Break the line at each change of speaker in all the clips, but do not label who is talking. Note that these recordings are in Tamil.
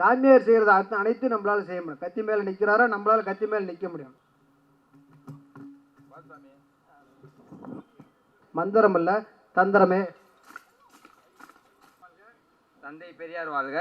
சாமியார் செய்கிறது அனைத்தும் நம்மளால செய்ய முடியும். கத்தி மேலே நிற்கிறாரோ நம்மளால கத்தி மேலே நிற்க முடியும். மந்திரம் இல்ல தந்திரமே.
தந்தை பெரியார் வாழ்க.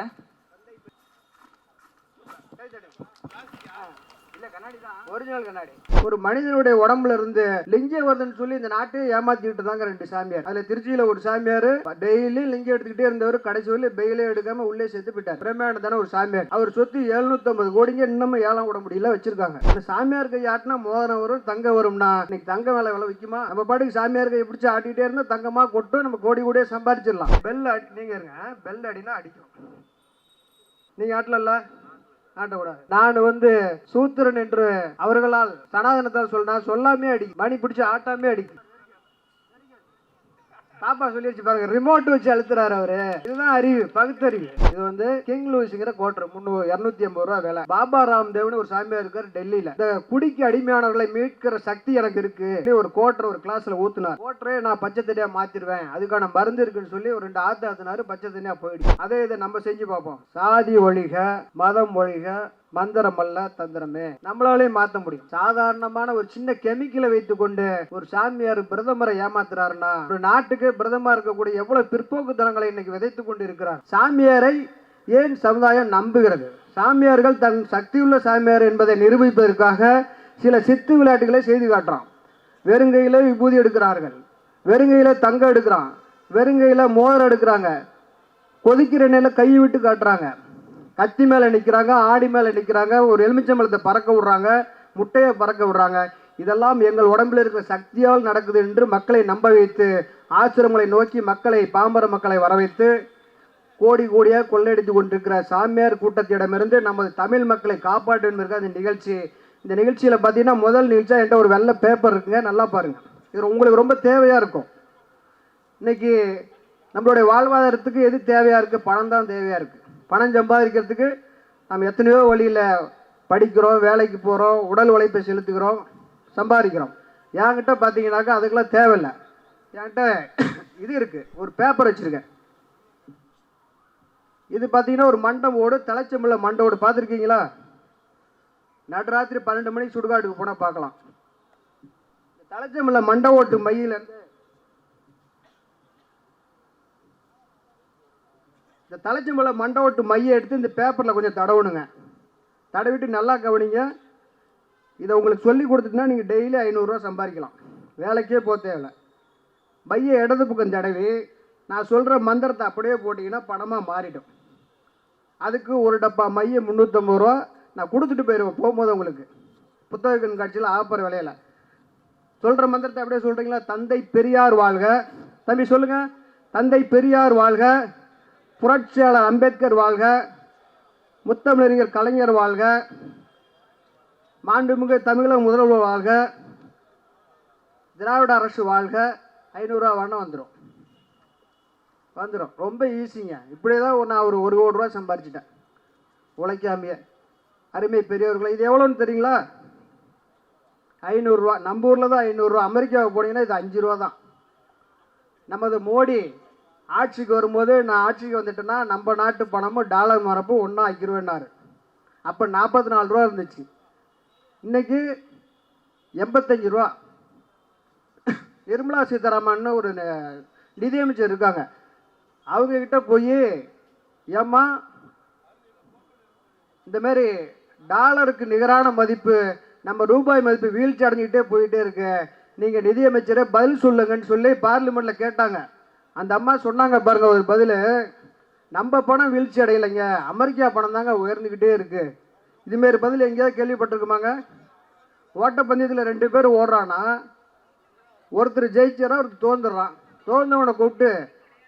ஒரிஜினல் கண்ணாடி. ஒரு மனிதனுடைய உடம்புல இருந்து லிங்கம் வருதுன்னு சொல்லி இந்த நாட்டையே ஏமாத்திட்டு தாங்க 2 சாமியார். அதுல திருச்சியில ஒரு சாமியார் டெய்லி லிங்கம் எடுத்துக்கிட்டே இருந்தவர் கடைசி வரல பெயிலே எடுக்காம உள்ளே செத்து போயிட்டார். பிரேமானந்தான ஒரு சாமியார். அவர் சொத்து 750 கோடிங்க இன்னமும் ஏலம் விட முடியல வச்சிருக்காங்க. இந்த சாமியார் கை ஆட்டினா மோதிரம் வரும், தங்க வரும்னா இன்னைக்கு தங்க விலை விற்குமா? நம்ம பாட்டுக்கு சாமியார் கை பிடிச்சி ஆட்டிகிட்டே இருந்தா தங்கமா கொட்டும், நம்ம கோடி கோடியே சம்பாதிச்சிடலாம். பெல் நீங்க இருங்க, பெல் அடினா அடிக்கும். நீங்க ஆட்டல நான் சூத்திரன் என்று அவர்களால் சனாதனத்தால் சொல்லாமே அடிக்கும். மணி பிடிச்சி ஆட்டாமே அடிக்கும். பாப்பா சொல்லிடுச்சு பாருங்க, ரிமோட் வச்சு அழுத்துறாரு அவரு. இதுதான் அறிவு, பகுத்தறிவு. இது கிங் லூயிஸ்ங்கிற கோட்டர் 250 ரூபா வேலை. பாபா ராம்தேவ்னு ஒரு சாமியார் இருக்காரு டெல்லியில. இந்த குடிக்கு அடிமையானவர்களை மீட்கிற சக்தி எனக்கு இருக்கு. ஒரு கோட்டர் ஒரு கிளாஸ்ல ஊத்துனார். கோட்டரே நான் பச்சை தண்ணியா மாத்திருவேன், அதுக்கான மருந்து இருக்குன்னு சொல்லி ஒரு 2 ஆத்து ஆத்தினாரு, பச்சை தண்ணியா போயிடுச்சு. அதே இதை நம்ம செஞ்சு பார்ப்போம். சாதி ஒழிக, மதம் ஒழிக, மந்திரம் அல்ல தந்திரமே. நம்மளாலே மாத்த முடியும். சாதாரணமான ஒரு சின்ன கெமிக்கலை வைத்துக் கொண்டு ஒரு சாமியார் பிரதமரை ஏமாத்துறாருன்னா ஒரு நாட்டுக்கு பிரதமர் இருக்கக்கூடிய எவ்வளவு பிற்போக்குத்தனங்களை இன்னைக்கு விதைத்துக் கொண்டு இருக்கிறார். சாமியாரை ஏன் சமுதாயம் நம்புகிறது? சாமியார்கள் தன் சக்தியுள்ள சாமியார் என்பதை நிரூபிப்பதற்காக சில சித்து விளையாட்டுகளை செய்து காட்டுறான். வெறுங்கையில விபூதி எடுக்கிறார்கள், வெறுங்கையில தங்கம் எடுக்கிறான், வெறுங்கையில மோதிரம் எடுக்கிறாங்க, கொதிக்கிற நிலை கையை விட்டு காட்டுறாங்க, கத்தி மேலே நிற்கிறாங்க, ஆடி மேலே நிற்கிறாங்க, ஒரு எலுமிச்சம்பழத்தை பறக்க விடுறாங்க, முட்டையை பறக்க விடுறாங்க. இதெல்லாம் எங்கள் உடம்பில் இருக்கிற சக்தியால் நடக்குது என்று மக்களை நம்ப வைத்து ஆசிரமங்களை நோக்கி மக்களை, பாமர மக்களை வர வைத்து கோடி கோடியாக கொள்ளையடித்து கொண்டிருக்கிற சாமியார் கூட்டத்திடமிருந்து நமது தமிழ் மக்களை காப்பாற்ற என்பதற்கு அந்த நிகழ்ச்சி. இந்த நிகழ்ச்சியில் பார்த்தீங்கன்னா முதல் நிகழ்ச்சியாக என்கிட்ட ஒரு வெள்ளை பேப்பர் இருக்குங்க, நல்லா பாருங்கள். இது உங்களுக்கு ரொம்ப தேவையாக இருக்கும். இன்னைக்கு நம்மளுடைய வாழ்வாதாரத்துக்கு எது தேவையாக இருக்குது? பணம் தான் தேவையாக இருக்குது. பணம் சம்பாதிக்கிறதுக்கு நம்ம எத்தனையோ வழியில் படிக்கிறோம், வேலைக்கு போகிறோம், உடல் உழைப்பை செலுத்துகிறோம், சம்பாதிக்கிறோம். என்கிட்ட பார்த்தீங்கன்னாக்கா அதுக்கெல்லாம் தேவையில்லை. என்கிட்ட இது இருக்குது, ஒரு பேப்பர் வச்சுருக்கேன். இது பார்த்தீங்கன்னா ஒரு மண்டம் ஓடு, தலைச்சம்பள மண்ட ஓடு பார்த்துருக்கீங்களா? நடுராத்திரி 12 மணிக்கு சுடுகாட்டுக்கு போனால் பார்க்கலாம். தலைச்சம்பள மண்ட ஓட்டு மையிலேருந்து இந்த தலைச்சம்பள மண்டோட்டு மையை எடுத்து இந்த பேப்பரில் கொஞ்சம் தடவணுங்க. தடவிட்டு நல்லா கவனிங்க. இதை உங்களுக்கு சொல்லி கொடுத்துட்டுனா நீங்கள் டெய்லி 500 ரூபா சம்பாதிக்கலாம், வேலைக்கே போக தேவையில்லை. மையை இடது பக்கம் தடவி நான் சொல்கிற மந்திரத்தை அப்படியே போட்டிங்கன்னா பணமாக மாறிடும். அதுக்கு ஒரு டப்பா மையை 350 ரூபா நான் கொடுத்துட்டு போயிடுவேன் போகும்போது. உங்களுக்கு புத்தக கண்காட்சியில் ஆப்பர் விலையில் சொல்கிற மந்திரத்தை அப்படியே சொல்கிறீங்களா? தந்தை பெரியார் வாழ்க. தம்பி சொல்லுங்கள். தந்தை பெரியார் வாழ்க, புரட்சியாளர் அம்பேத்கர் வாழ்க, முத்தமிழறிஞர் கலைஞர் வாழ்க, மாண்புமிகு தமிழக முதல்வர் வாழ்க, திராவிட அரசு வாழ்க. 500 ரூபா வேணால் வந்துடும். ரொம்ப ஈஸிங்க. இப்படியே தான் நான் ஒரு 1 கோடி ரூபா சம்பாரிச்சிட்டேன் உழைக்காமையே. அருமை பெரியவர்களை, இது எவ்வளோன்னு தெரியுங்களா? 500 ரூபா. நம்ம ஊரில் தான் 500 ரூபா. அமெரிக்காவுக்கு போனீங்கன்னா இது 5 ரூபா தான். நமது மோடி ஆட்சிக்கு வரும்போது, நான் ஆட்சிக்கு வந்துட்டேன்னா நம்ம நாட்டு பணமும் டாலர் மரப்பும் ஒன்றா ஆக்கிடுவேன்னாரு. அப்போ 44 ரூபா இருந்துச்சு. இன்னைக்கு 85 ரூபா. நிர்மலா சீதாராமன் ஒரு நிதியமைச்சர் இருக்காங்க, அவங்கக்கிட்ட போய் ஏம்மா இந்த மாதிரி டாலருக்கு நிகரான மதிப்பு, நம்ம ரூபாய் மதிப்பு வீழ்ச்சி அடைஞ்சிக்கிட்டே போயிட்டே இருக்கு, நீங்கள் நிதியமைச்சரை பதில் சொல்லுங்கன்னு சொல்லி பார்லிமெண்ட்டில் கேட்டாங்க. அந்த அம்மா சொன்னாங்க பாருங்க ஒரு பதில், நம்ம பணம் வீழ்ச்சி அடையலைங்க, அமெரிக்கா பணம் தாங்க உயர்ந்துக்கிட்டே இருக்குது. இதுமாரி பதில் எங்கேயாவது கேள்விப்பட்டிருக்குமாங்க? ஓட்டப்பந்தயத்தில் 2 பேர் ஓடுறான்னா ஒருத்தர் ஜெயிச்சாரா, ஒருத்தர் தோந்துடுறான். தோந்தவனை கூப்பிட்டு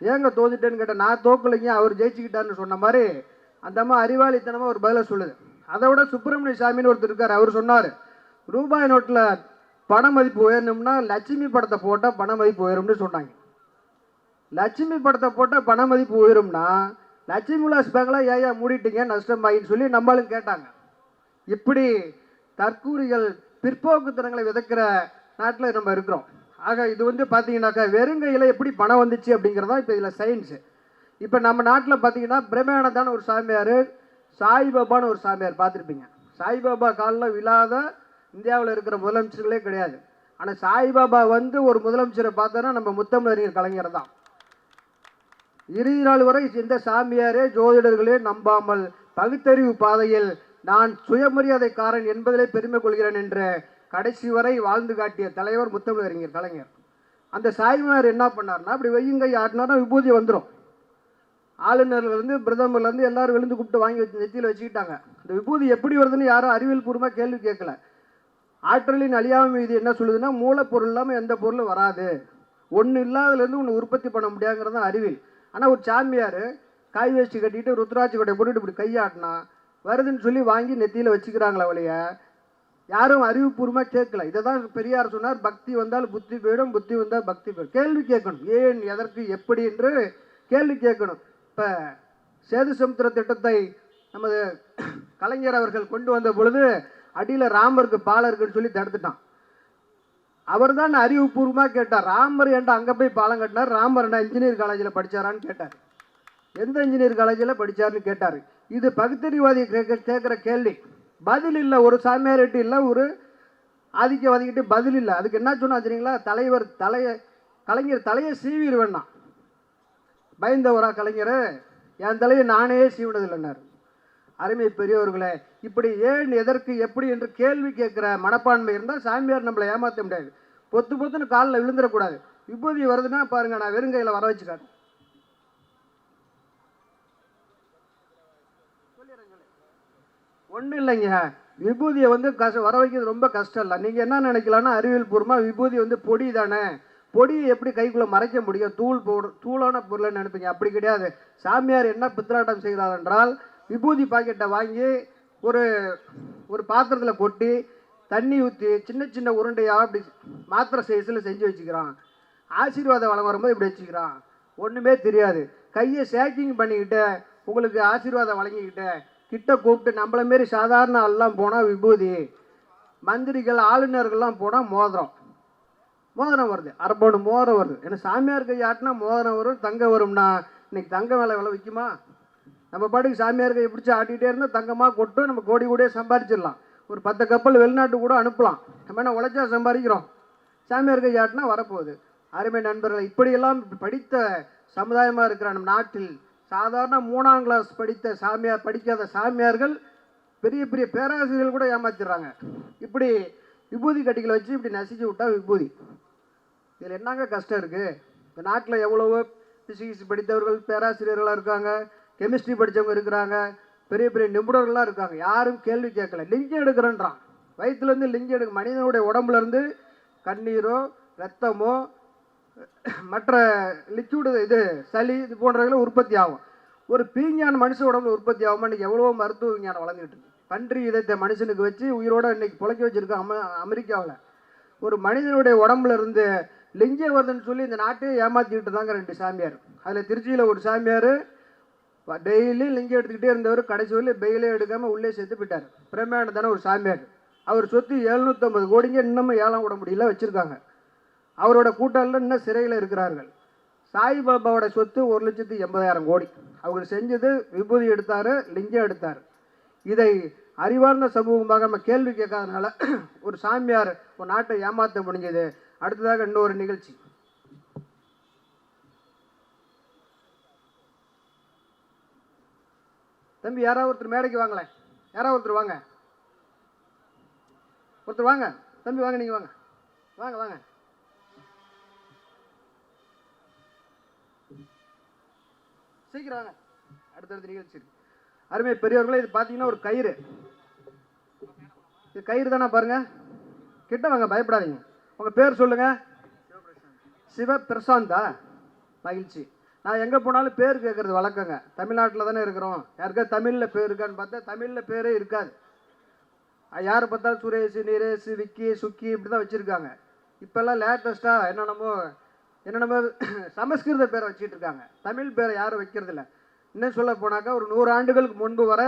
ஏங்க தோந்துட்டேன்னு கேட்டேன். நான் தோக்கலைங்க, அவர் ஜெயிச்சுக்கிட்டாருன்னு சொன்ன மாதிரி அந்த அம்மா அறிவாளித்தனமாக ஒரு பதிலை சொல்லுது. அதை விட சுப்பிரமணிய சாமின்னு ஒருத்தர் இருக்கார், அவர் சொன்னார், ரூபாய் நோட்டில் பண மதிப்பு உயரணும்னா லட்சுமி படத்தை போட்டால் பண மதிப்பு உயரும்னு சொன்னாங்க. லட்சுமி படத்தை போட்டால் பண மதிப்பு உயரும்னா லட்சுமி விலாஸ் பேங்க்லாம் ஏயா மூடிட்டீங்க நஷ்டமாயின்னு சொல்லி நம்மளும் கேட்டாங்க. இப்படி தற்கூரிகள் பிற்போக்குத்தனங்களை விதைக்கிற நாட்டில் நம்ம இருக்கிறோம். ஆக இது பார்த்தீங்கன்னாக்கா வெறுங்கையில் எப்படி பணம் வந்துச்சு அப்படிங்கிறதா இப்போ இதில் சயின்ஸு. இப்போ நம்ம நாட்டில் பார்த்தீங்கன்னா பிரேமானந்தான ஒரு சாமியார் சாய்பாபான்னு ஒரு சாமியார் பார்த்துருப்பீங்க. சாய்பாபா காலில் விழாத இந்தியாவில் இருக்கிற முதலமைச்சர்களே கிடையாது. ஆனால் சாய்பாபா வந்து ஒரு முதலமைச்சரை பார்த்தோன்னா நம்ம முத்தமிழறிஞர் கலைஞர் தான். இறுதி நாள் வரை இந்த சாமியாரே ஜோதிடர்களே நம்பாமல் பகுத்தறிவு பாதையில் நான் சுயமரியாதைக்காரன் என்பதிலே பெருமை கொள்கிறேன் என்று கடைசி வரை வாழ்ந்து காட்டிய தலைவர் முத்தமிழறிஞர் கலைஞர். அந்த சாய்மார் என்ன பண்ணார்னா, அப்படி வையுங்க ஆட்டினார்னா விபூதி வந்துடும். ஆளுநர்லேருந்து பிரதமர்லேருந்து எல்லாரும் விழுந்து கூப்பிட்டு வாங்கி வச்சு நெத்தியில் வச்சுக்கிட்டாங்க. இந்த விபூதி எப்படி வருதுன்னு யாரும் அறிவியல் பூர்வமாக கேள்வி கேட்கல. ஆற்றலின் அழியாமை இது என்ன சொல்லுதுன்னா, மூலப்பொருள் இல்லாமல் எந்த பொருளும் வராது, ஒன்று இல்லாததுலேருந்து ஒன்று உற்பத்தி பண்ண முடியாங்கிறது தான் அறிவியல். ஆனால் ஒரு சாமியார் காய் வேஷ்டி கட்டிட்டு ருத்ராட்சி கொட்டை போட்டுட்டு இப்படி கையாட்டினா வருதுன்னு சொல்லி வாங்கி நெத்தியில் வச்சுக்கிறாங்களே வழிய யாரும் அறிவுபூர்வமாக கேட்கல. இதை தான் பெரியார் சொன்னார், பக்தி வந்தால் புத்தி போயிடும், புத்தி வந்தால் பக்தி போயிடும். கேள்வி கேட்கணும், ஏன் எதற்கு எப்படி என்று கேள்வி கேட்கணும். இப்போ சேது சமுத்திர திட்டத்தை நமது கலைஞர் அவர்கள் கொண்டு வந்த பொழுது அடியில் ராமருக்கு பாலம் இருக்குன்னு சொல்லி தடுத்துட்டான். அவர் தான் அறிவுபூர்வமாக கேட்டார், ராமர் ஏன்டா அங்கே போய் பாலம் கட்டினார், ராமர் என்ன இன்ஜினியர் காலேஜில் படித்தாரான்னு கேட்டார். எந்த இன்ஜினியர் காலேஜில் படித்தார்னு கேட்டார். இது பகுத்தறிவாதி கேட்குற கேள்வி. பதில் இல்லை, ஒரு சாமியார்கிட்ட இல்லை, ஒரு ஆதிக்கவாதிக்கிட்ட பதில் இல்லை. அதுக்கு என்ன சொன்னா தெரியுங்களா, கலைஞர் தலையை சீவிடு வேணாம். பயந்தவரா கலைஞர், என் தலையை நானே சீவினதில்லைன்னார். அருமை பெரியவர்களே, இப்படி ஏன் எதற்கு எப்படி என்று கேள்வி கேட்குற மனப்பான்மை இருந்தால் சாமியார் நம்மளை ஏமாற்ற முடியாது. பொத்துன்னு காலில் விழுந்துடக்கூடாது. விபூதி வருதுன்னா பாருங்க, நான் வெறுங்கையில் வர வச்சுக்காரு. ஒன்றும் இல்லைங்க, விபூதியை வந்து வர வைக்கிறது ரொம்ப கஷ்டம் இல்லை. நீங்கள் என்ன நினைக்கலாம்னா, அறிவியல் பூர்வமாக விபூதி வந்து பொடி தானே, பொடியை எப்படி கைக்குள்ளே மறைக்க முடியும், தூளான பொருள்னு நினைப்பீங்க. அப்படி கிடையாது. சாமியார் என்ன பித்தலாட்டம் செய்கிறார் என்றால், விபூதி பாக்கெட்டை வாங்கி ஒரு பாத்திரத்தில் கொட்டி தண்ணி ஊற்றி சின்ன சின்ன உருண்டையாக அப்படி மாத்திரை சைஸில் செஞ்சு வச்சுக்கிறான். ஆசீர்வாதம் வளம் வரும்போது இப்படி வச்சுக்கிறான். ஒன்றுமே தெரியாது. கையை ஷேக்கிங் பண்ணிக்கிட்டு உங்களுக்கு ஆசீர்வாதம் வழங்கிக்கிட்டு கிட்ட கூப்பிட்டு நம்மளை மாரி சாதாரண ஆள்லாம் போனால் விபூதி, மந்திரிகள் ஆளுநர்கள்லாம் போனால் மோதிரம் வருது, அரப்போடு மோதிரம் வருது. ஏன்னா சாமியார் கையாட்டினா மோதிரம் வரும், தங்க வரும்னா இன்னைக்கு தங்க விலை விற்குமா? நம்ம பாட்டுக்கு சாமியார் கையை பிடிச்சி ஆட்டிகிட்டே இருந்தால் தங்கமாக கொட்டும், நம்ம கோடி கோடியே சம்பாதிச்சிடலாம். ஒரு 10 கப்பல் வெளிநாட்டு கூட அனுப்பலாம். நம்ம என்ன உழைச்சா சம்பாதிக்கிறோம். சாமியார் கையாட்டினா வரப்போகுது. அருமை நண்பர்கள், இப்படியெல்லாம் படித்த சமுதாயமாக இருக்கிற நம்ம நாட்டில் சாதாரண 3ஆம் கிளாஸ் படிக்காத சாமியார்கள் பெரிய பெரிய பேராசிரியர்கள் கூட ஏமாத்திடுறாங்க. இப்படி விபூதி கட்டிகளை வச்சு இப்படி நசிச்சு விட்டா விபூதி. இதில் என்னங்க கஷ்டம் இருக்குது? இந்த நாட்டில் எவ்வளவோ பிசிக்ஸ் படித்தவர்கள் பேராசிரியர்களாக இருக்காங்க, கெமிஸ்ட்ரி படித்தவங்க இருக்கிறாங்க, பெரிய பெரிய நிபுணர்கள்லாம் இருக்காங்க. யாரும் கேள்வி கேட்கல. லிங்கம் எடுக்கிறேன்றான். வயிற்றுலேருந்து லிங்கம் எடுக்க, மனிதனுடைய உடம்புலேருந்து கண்ணீரோ ரத்தமோ மற்ற லிக்விடு இது சளி இது போன்றவர்களும் உற்பத்தி ஆகும். ஒரு பீஞ்ஞான மனுஷ உடம்புல உற்பத்தி ஆகுமா? இன்றைக்கி எவ்வளோ மருத்துவ விஞ்ஞானம் வளர்ந்துட்டு இருக்கு. பன்றி இதத்தை மனுஷனுக்கு வச்சு உயிரோடு இன்றைக்கி புழைக்க வச்சுருக்காங்க அமெரிக்காவில். ஒரு மனிதனுடைய உடம்புல இருந்து லிங்கம் வருதுன்னு சொல்லி இந்த நாட்டையே ஏமாற்றிக்கிட்டு தாங்க 2 சாமியார். அதில் திருச்சியில் ஒரு சாமியார் டெய்லி லிங்கம் எடுத்துக்கிட்டே இருந்தவர் கடைசி வரையில் பெயிலே எடுக்காமல் உள்ளே செத்து போயிட்டார். பிரேமானந்தான ஒரு சாமியார். அவர் சொத்து 750 கோடிங்க இன்னமும் ஏலம் விட முடியல வச்சுருக்காங்க. அவரோட கூட்டாளில் இன்னும் சிறையில் இருக்கிறார்கள். சாய்பாபாவோட சொத்து 1,80,000 கோடி. அவர் செஞ்சது விபூதி எடுத்தார், லிங்கம் எடுத்தார். இதை அறிவார்ந்த சமூகமாக நம்ம கேள்வி கேட்காதனால ஒரு சாமியார் ஒரு நாட்டை ஏமாற்ற முடிஞ்சது. அடுத்ததாக இன்னொரு நிகழ்ச்சி. தம்பி யாராவது ஒருத்தர் மேடைக்கு வாங்களேன். யாராவது ஒருத்தர் வாங்க. ஒருத்தர் வாங்க தம்பி, வாங்க, நீங்கள் வாங்க, வாங்க வாங்க. சீக்கிரம் வாங்க. அடுத்தடுத்த நிகழ்ச்சி இருக்கு. அருமை பெரியவர்களே, இது பார்த்தீங்கன்னா ஒரு கயிறு. இது கயிறு தானே பாருங்க. கிட்ட வாங்க, பயப்படாதீங்க. உங்கள் பேர் சொல்லுங்க. சிவபிரசாந்தா? மகிழ்ச்சி. நான் எங்கே போனாலும் பேர் கேட்குறது வழக்கங்க. தமிழ்நாட்டில் தானே இருக்கிறோம். யாருக்கா தமிழில் பேர் இருக்கான்னு பார்த்தா தமிழில் பேரே இருக்காது. யாரை பார்த்தாலும் சுரேஷ், நிரேஷ், விக்கி, சுக்கி இப்படி தான் வச்சுருக்காங்க. இப்போல்லாம் லேட்டஸ்ட்டாக என்னென்னமோ சமஸ்கிருத பேரை வச்சுட்டு இருக்காங்க. தமிழ் பேரை யாரும் வைக்கிறதில்ல. இன்னும் சொல்ல போனாக்கா ஒரு 100 ஆண்டுகளுக்கு முன்பு வர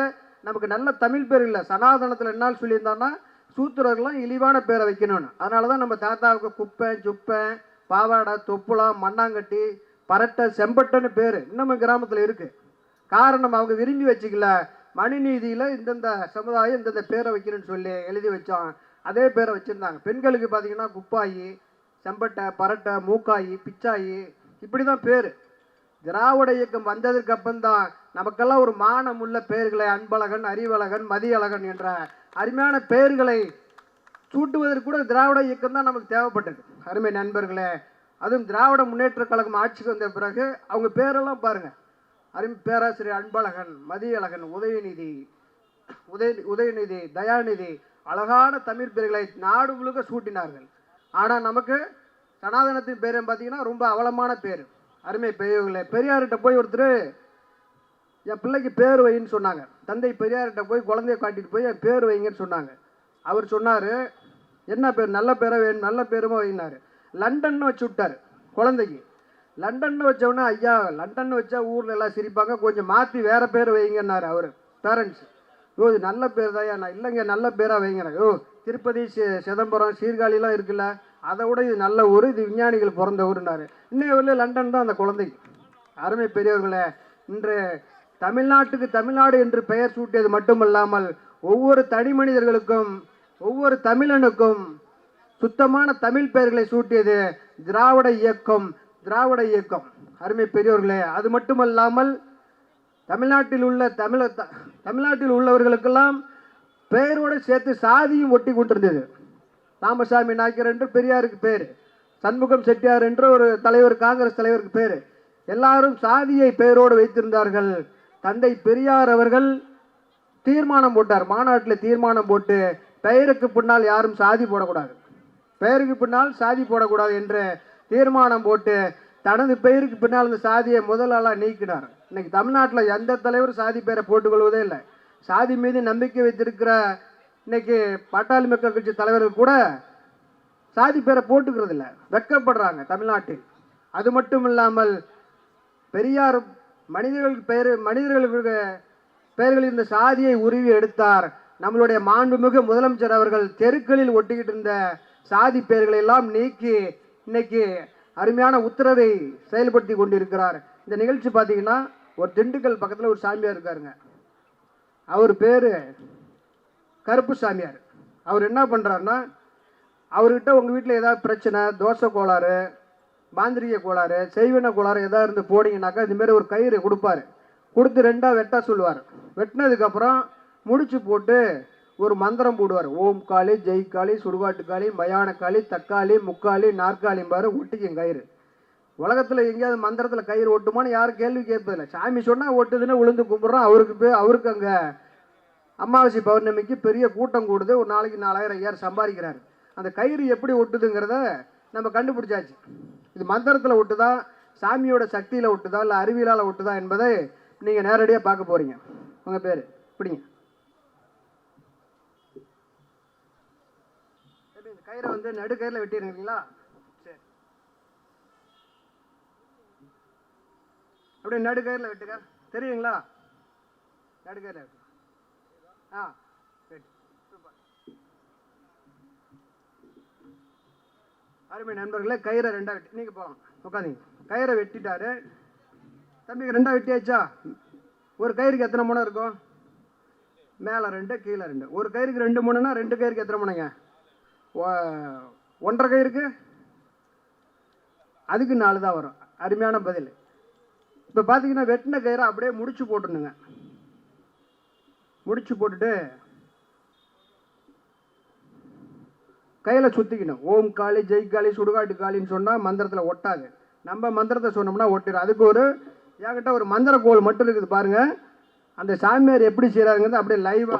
நமக்கு நல்ல தமிழ் பேர் இல்லை. சனாதனத்தில் என்னால் சொல்லியிருந்தோன்னா சூத்திரர்கள்லாம் இழிவான பேரை வைக்கணும்னு. அதனால தான் நம்ம தாத்தாவுக்கு குப்பை, சுப்பை, பாவாடை, தொப்புலாம், மண்ணாங்கட்டி, பரட்டை, செம்பட்டன்னு பேர் இன்னமும் கிராமத்தில் இருக்குது. காரணம் அவங்க விரும்பி வச்சுக்கல. மனுநீதியில் இந்தந்த சமுதாயம் இந்தந்த பேரை வைக்கணும்னு சொல்லி எழுதி வச்சோம். அதே பேரை வச்சுருந்தாங்க. பெண்களுக்கு பார்த்தீங்கன்னா குப்பாயி, செம்பட்டை, பரட்டை, மூக்காயி, பிச்சாயி, இப்படி தான் பேர். திராவிட இயக்கம் வந்ததுக்கு அப்புறம்தான் நமக்கெல்லாம் ஒரு மானம் உள்ள பெயர்களை அன்பழகன், அறிவழகன், மதியழகன் என்ற அருமையான பெயர்களை சூட்டுவதற்கு கூட திராவிட இயக்கம் தான் நமக்கு தேவைப்பட்டது. அருமை நண்பர்களே, அதுவும் திராவிட முன்னேற்ற கழகம் ஆட்சிக்கு வந்த பிறகு அவங்க பேரெல்லாம் பாருங்க. அருமை பேராசிரியர் அன்பழகன், மதியழகன், உதயநிதி, தயாநிதி, அழகான தமிழ் பெயர்களை நாடு முழுக்க சூட்டினார்கள். ஆனால் நமக்கு சனாதனத்தின் பேர் பார்த்தீங்கன்னா ரொம்ப அவலமான பேர். அருமை பெரியவர்களே, பெரியார்கிட்ட போய் ஒருத்தர் என் பிள்ளைக்கு பேர் வைன்னு சொன்னாங்க. தந்தை பெரியார்கிட்ட போய் குழந்தைய காட்டிட்டு போய் என் பேர் வைங்கன்னு சொன்னாங்க. அவர் சொன்னார், என்ன பேர்? நல்ல பேரை வேணும், நல்ல பேருமா வைனார். லண்டன்னு வச்சு விட்டார் குழந்தைக்கு. லண்டன்னு வச்சோடனே, ஐயா லண்டன்னு வச்சா ஊரில் எல்லாம் சிரிப்பாங்க, கொஞ்சம் மாற்றி வேறு பேர் வைங்கன்னாரு அவர் பேரண்ட்ஸ். இது நல்ல பேர் தான். நான் இல்லைங்க, நல்ல பேராக வைங்கிறேன். திருப்பதி, சிதம்பரம், சீர்காழிலாம் இருக்குல்ல, அதை விட இது நல்ல ஊர், இது விஞ்ஞானிகள் பிறந்த ஊருன்னாரு. இன்னும் லண்டன் தான் அந்த குழந்தைக்கு. அருமை பெரியவர்களே, இன்று தமிழ்நாட்டுக்கு தமிழ்நாடு என்று பெயர் சூட்டியது மட்டுமல்லாமல் ஒவ்வொரு தனி மனிதர்களுக்கும் ஒவ்வொரு தமிழனுக்கும் சுத்தமான தமிழ் பெயர்களை சூட்டியது திராவிட இயக்கம். திராவிட இயக்கம் அருமை பெரியவர்களே, அது மட்டுமல்லாமல் தமிழ்நாட்டில் உள்ளவர்களுக்கெல்லாம் பெயரோடு சேர்த்து சாதியும் ஒட்டி கொண்டிருந்தது. ராமசாமி நாயக்கர் என்று பெரியாருக்கு பேர், சண்முகம் செட்டியார் என்று ஒரு தலைவர், காங்கிரஸ் தலைவருக்கு பேர். எல்லாரும் சாதியை பெயரோடு வைத்திருந்தார்கள். தந்தை பெரியார் அவர்கள் தீர்மானம் போட்டார், மாநாட்டில் தீர்மானம் போட்டு பெயருக்கு பின்னால் யாரும் சாதி போடக்கூடாது, பெயருக்கு பின்னால் சாதி போடக்கூடாது என்று தீர்மானம் போட்டு தனது பெயருக்கு பின்னால் அந்த சாதியை முதலாளாக நீக்கினார். இன்னைக்கு தமிழ்நாட்டில் எந்த தலைவரும் சாதி பெயரை போட்டுக்கொள்வதே இல்லை. சாதி மீது நம்பிக்கை வைத்திருக்கிற இன்னைக்கு பாட்டாளி மக்கள் கட்சி தலைவர்கள் கூட சாதி பேரை போட்டுக்கிறது இல்லை, வெட்கப்படுறாங்க தமிழ்நாட்டில். அது மட்டும் இல்லாமல் பெரியார் மனிதர்களுக்கு பெயர்களில் இந்த சாதியை உருவி எடுத்தார். நம்மளுடைய மாண்புமிகு முதலமைச்சர் அவர்கள் தெருக்களில் ஒட்டிக்கிட்டு இருந்த சாதி பெயர்களை எல்லாம் நீக்கி இன்னைக்கு அருமையான உத்தரவை செயல்படுத்தி கொண்டிருக்கிறார். இந்த நிகழ்ச்சி பார்த்தீங்கன்னா ஒரு திண்டுக்கல் பக்கத்தில் ஒரு சாமியார் இருக்காருங்க. அவர் பேர் கருப்பு சாமியார். அவர் என்ன பண்ணுறாருன்னா, அவர்கிட்ட உங்கள் வீட்டில் ஏதாவது பிரச்சனை, தோசை கோளாறு, மாந்திரிக கோளாறு, செய்வின கோளாறு ஏதாவது இருந்து போனீங்கன்னாக்கா இதுமாரி ஒரு கயிறு கொடுப்பாரு. கொடுத்து ரெண்டாக வெட்ட சொல்லுவார். வெட்டினதுக்கப்புறம் முடிச்சு போட்டு ஒரு மந்திரம் போடுவார். ஓம் காளி, ஜெய் காளி, சுடுகாட்டு காளி, மயான காளி, தக்காளி, முக்காளி, நாற்காலிம்பாரு. ஒட்டிக்கும் கயிறு. உலகத்தில் எங்கேயாவது மந்திரத்தில் கயிறு ஒட்டுமான்னு யாரும் கேள்வி கேட்பதில்லை. சாமி சொன்னால் ஒட்டுதுன்னு விழுந்து கும்பிட்றோம். அவருக்கு அங்கே அமாவாசை பௌர்ணமிக்கு பெரிய கூட்டம் கூடுது. ஒரு நாளைக்கு 4000 ஐயாயிரம் சம்பாதிக்கிறாரு. அந்த கயிறு எப்படி ஒட்டுதுங்கிறத நம்ம கண்டுபிடிச்சாச்சு. இது மந்திரத்தில் ஒட்டுதா, சாமியோட சக்தியில் ஒட்டுதா, இல்லை அறிவியலால் ஒட்டுதா என்பதை நீங்கள் நேரடியாக பார்க்க போகிறீங்க. உங்கள் பேர் இப்படிங்க. இந்த கயிறை வந்து நடுக்கயிறில் வெட்டிடுறீங்களா? சரி, அப்படியே நடுக்கயிறில் வெட்டுங்க. தெரியுங்களா? நடுக்கயிறில் வெட்டு. அருமை நண்பர்களே, கயிறை ரெண்டா வெட்டி நீங்க போகலாம், உட்காந்தீங்க. கயிறை வெட்டிட்டாரு தம்பிக்கு. ரெண்டா வெட்டியாச்சா? ஒரு கயிறுக்கு எத்தனை முனை இருக்கும்? மேலே 2, கீழே 2. ஒரு கயிறுக்கு 2 முனைனா 2 கயிறுக்கு எத்தனை முனைங்க? 1.5 கயிறுக்கு அதுக்கு 4 தான் வரும். அருமையான பதில். இப்போ பார்த்தீங்கன்னா வெட்டின கயிறை அப்படியே முடிச்சு போட்டுருந்துங்க. முடிச்சு போட்டுட்டு கையில் சுற்றிக்கணும். ஓம் காளி, ஜெய் காளி, சுடுகாட்டு காளின்னு சொன்னால் மந்திரத்தில் ஒட்டாது. நம்ம மந்திரத்தை சொன்னோம்னா ஒட்டிடும். அதுக்கு என்கிட்ட ஒரு மந்திர கோல் மட்டும் இருக்குது பாருங்க. அந்த சாமியார் எப்படி செய்கிறாருங்கிறது அப்படியே லைவாக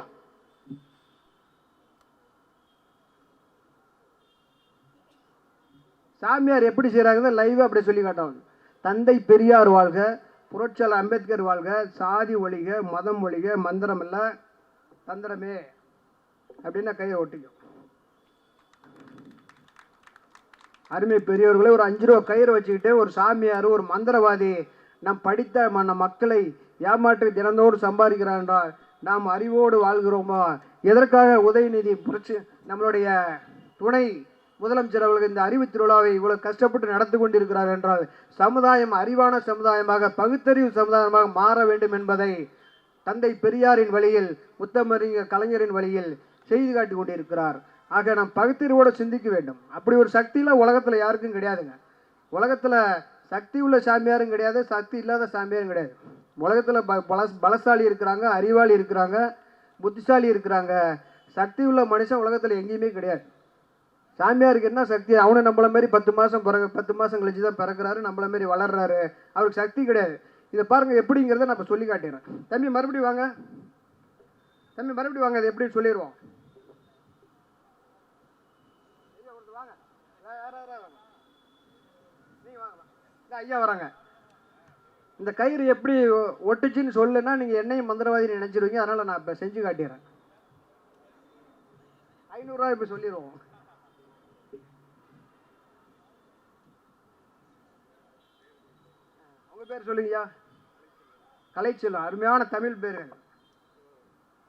சாமியார் எப்படி செய்கிறாங்கிறத லைவாக அப்படியே சொல்லி காட்டுவாங்க. தந்தை பெரியார் வாழ்க, புரட்சியாளர் அம்பேத்கர் வாழ்க, சாதி ஒழிக, மதம் ஒழிக, மந்திரம் இல்லை தந்திரமே அப்படின்னா கையை ஒட்டிக்கும். அருமை பெரியவர்களே, ஒரு 5 ரூபா கயிறு வச்சுக்கிட்டு ஒரு சாமியார், ஒரு மந்திரவாதி நம் படித்த மக்களை ஏமாற்றி தினந்தோடு சம்பாதிக்கிறார் என்றால் நாம் அறிவோடு வாழ்கிறோமா? எதற்காக உதயநிதி புரட்சி நம்மளுடைய துணை முதலமைச்சர் அவர்கள் இந்த அறிவு திருவிழாவை இவ்வளவு கஷ்டப்பட்டு நடத்தி கொண்டிருக்கிறார் என்றால் சமுதாயம் அறிவான சமுதாயமாக, பகுத்தறிவு சமுதாயமாக மாற வேண்டும் என்பதை தந்தை பெரியாரின் வழியில், முத்தமிழறிஞர் கலைஞரின் வழியில் செய்து காட்டி கொண்டிருக்கிறார். ஆக நாம் பகுத்தறிவோடு சிந்திக்க வேண்டும். அப்படி ஒரு சக்தியெலாம் உலகத்தில் யாருக்கும் கிடையாதுங்க. உலகத்தில் சக்தி உள்ள சாமியாரும் கிடையாது, சக்தி இல்லாத சாமியாரும் கிடையாது. உலகத்தில் பலசாலி இருக்கிறாங்க, அறிவாளி இருக்கிறாங்க, புத்திசாலி இருக்கிறாங்க. சக்தி உள்ள மனுஷன் உலகத்தில் எங்கேயுமே கிடையாது. சாமியாருக்கு என்ன சக்தி? அவனை நம்மளை மாரி 10 மாதம் கழிச்சு தான் பிறக்கிறாரு, நம்மளை மாரி வளர்றாரு. அவருக்கு சக்தி கிடையாது. இதை பாருங்கள் எப்படிங்கிறத நான் இப்போ சொல்லி காட்டிடுறேன். தம்பி மறுபடியும் வாங்க, தம்பி மறுபடியும் வாங்க. அது எப்படின்னு சொல்லிடுவோம். வாங்க, நீங்கள் வாங்கலாம். ஐயா வராங்க. இந்த கயிறு எப்படி ஒட்டுச்சுன்னு சொல்லுன்னா நீங்கள் என்னையும் மந்திரவாதின்னு நினச்சிருவீங்க. அதனால் நான் இப்போ செஞ்சு காட்டிடுறேன். 500 ரூபா இப்போ சொல்லிடுவோம். உங்கள் பேர் சொல்லுங்கய்யா. கலைச்செல்வம், அருமையான தமிழ் பேர்.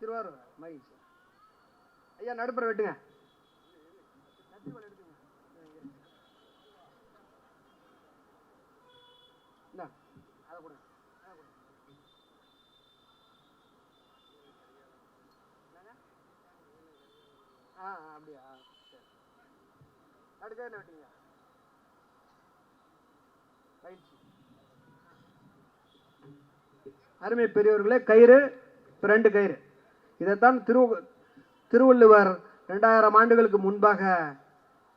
திருவாரூர் மகிழ்ச்சி. ஐயா நடுப்புற வெட்டுங்க. அதை கொடுங்க. அப்படியா? சரி, நடுக்கையில் வெட்டுங்க. பயிற்சி. அருமை பெரியவர்களே, கயிறு 2 கயிறு. இதைத்தான் திருவள்ளுவர் 2000 ஆண்டுகளுக்கு முன்பாக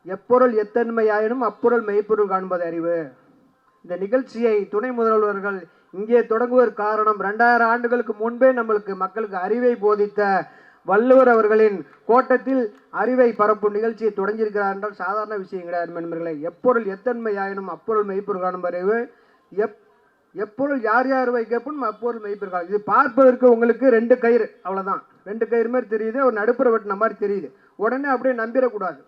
எப்பொருள் எத்தன்மையாயினும் அப்பொருள் மெய்ப்பொருள் காண்பது அறிவு. இந்த நிகழ்ச்சியை துணை முதல்வர்கள் இங்கே தொடங்குவதற்கு காரணம் 2000 ஆண்டுகளுக்கு முன்பே மக்களுக்கு அறிவை போதித்த வள்ளுவர் அவர்களின் கோட்டத்தில் அறிவை பரப்பும் நிகழ்ச்சியை தொடங்கியிருக்கிறார் என்றால் சாதாரண விஷயம் கிடையாது நண்பர்களே. எப்பொருள் எத்தன்மையாயினும் அப்பொருள் மெய்ப்பொருள் காணும் அறிவு. எப்பொருள் யார் யார் வைக்கப்படும் அப்பொருள் மெய்ப்பொருள் காணும். இது பார்ப்பதற்கு உங்களுக்கு 2 கயிறு, அவ்வளோதான். 2 கயிறு மாதிரி தெரியுது, ஒரு நடுப்புற வெட்டின மாதிரி தெரியுது. உடனே அப்படியே நம்பிடக்கூடாது.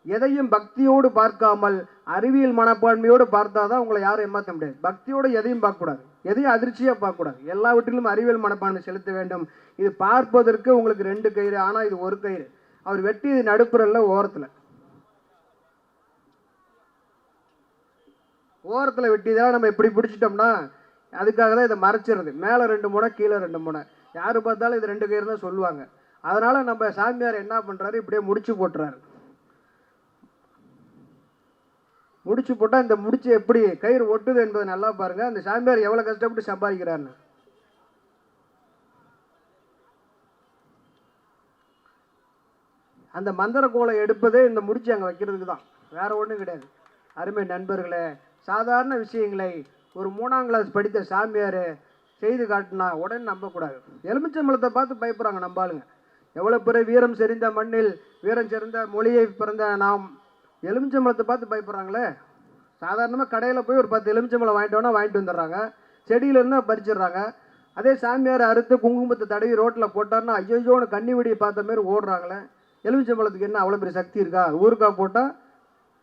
எதையும் பக்தியோடு பார்க்காமல் அறிவியல் மனப்பான்மையோடு பார்த்தா தான் உங்களை யாரும் ஏமாற்ற முடியாது. பக்தியோடு எதையும் பார்க்கக்கூடாது, எதையும் அதிர்ச்சியாக பார்க்கக்கூடாது. எல்லாவற்றிலும் அறிவியல் மனப்பான்மை செலுத்த வேண்டும். இது பார்ப்பதற்கு உங்களுக்கு 2 கயிறு, ஆனால் இது 1 கயிறு. அவர் வெட்டி நடுப்புறல்ல, ஓரத்தில் வெட்டி தான் நம்ம இப்படி பிடிச்சிட்டோம்னா அதுக்காக தான் இதை மறைச்சிடுறது. மேலே 2 முனை, கீழே 2 முனை. யார் பார்த்தாலும் இது 2 கயிறு தான் சொல்லுவாங்க. அதனால் நம்ம சாமியார் என்ன பண்ணுறாரு, இப்படியே முடிச்சு போட்டுறாரு. முடிச்சு போட்டால் இந்த முடிச்சு எப்படி கயிறு ஒட்டுது என்பதை நல்லா பாருங்கள். அந்த சாமியார் எவ்வளோ கஷ்டப்பட்டு சம்பாதிக்கிறாருன்னு. அந்த மந்திர கோலை எடுப்பதே இந்த முடிச்சு அங்கே வைக்கிறதுக்கு தான், வேற ஒன்றும் கிடையாது. அருமை நண்பர்களே, சாதாரண விஷயங்களை ஒரு 3ஆம் கிளாஸ் படித்த சாமியார் செய்து காட்டினா உடனே நம்பக்கூடாது. எலுமிச்சம்பழத்தை பார்த்து பயப்படுறாங்க நம்ம ஆளுங்க. எவ்வளோ பெரிய வீரம் செறிந்த மண்ணில் வீரம் செறிந்த மொழியை பிறந்த நாம் எலுமிச்சம்பழத்தை பார்த்து பயப்படுறாங்களே. சாதாரணமாக கடையில் போய் ஒரு 10 எலுமிச்சம்பழம் வாங்கிட்டு வந்துடுறாங்க. செடியிலேருந்து பறிச்சிடுறாங்க. அதே சாமியார் அறுத்து குங்குமத்தை தடவி ரோட்டில் போட்டார்னா ஐயோன்னு கண்ணி வெடியை பார்த்த மாதிரி ஓடுறாங்களே. எலுமிச்சம்பழத்துக்கு என்ன அவ்வளோ பெரிய சக்தி இருக்கா? ஊறுகாய் போட்டால்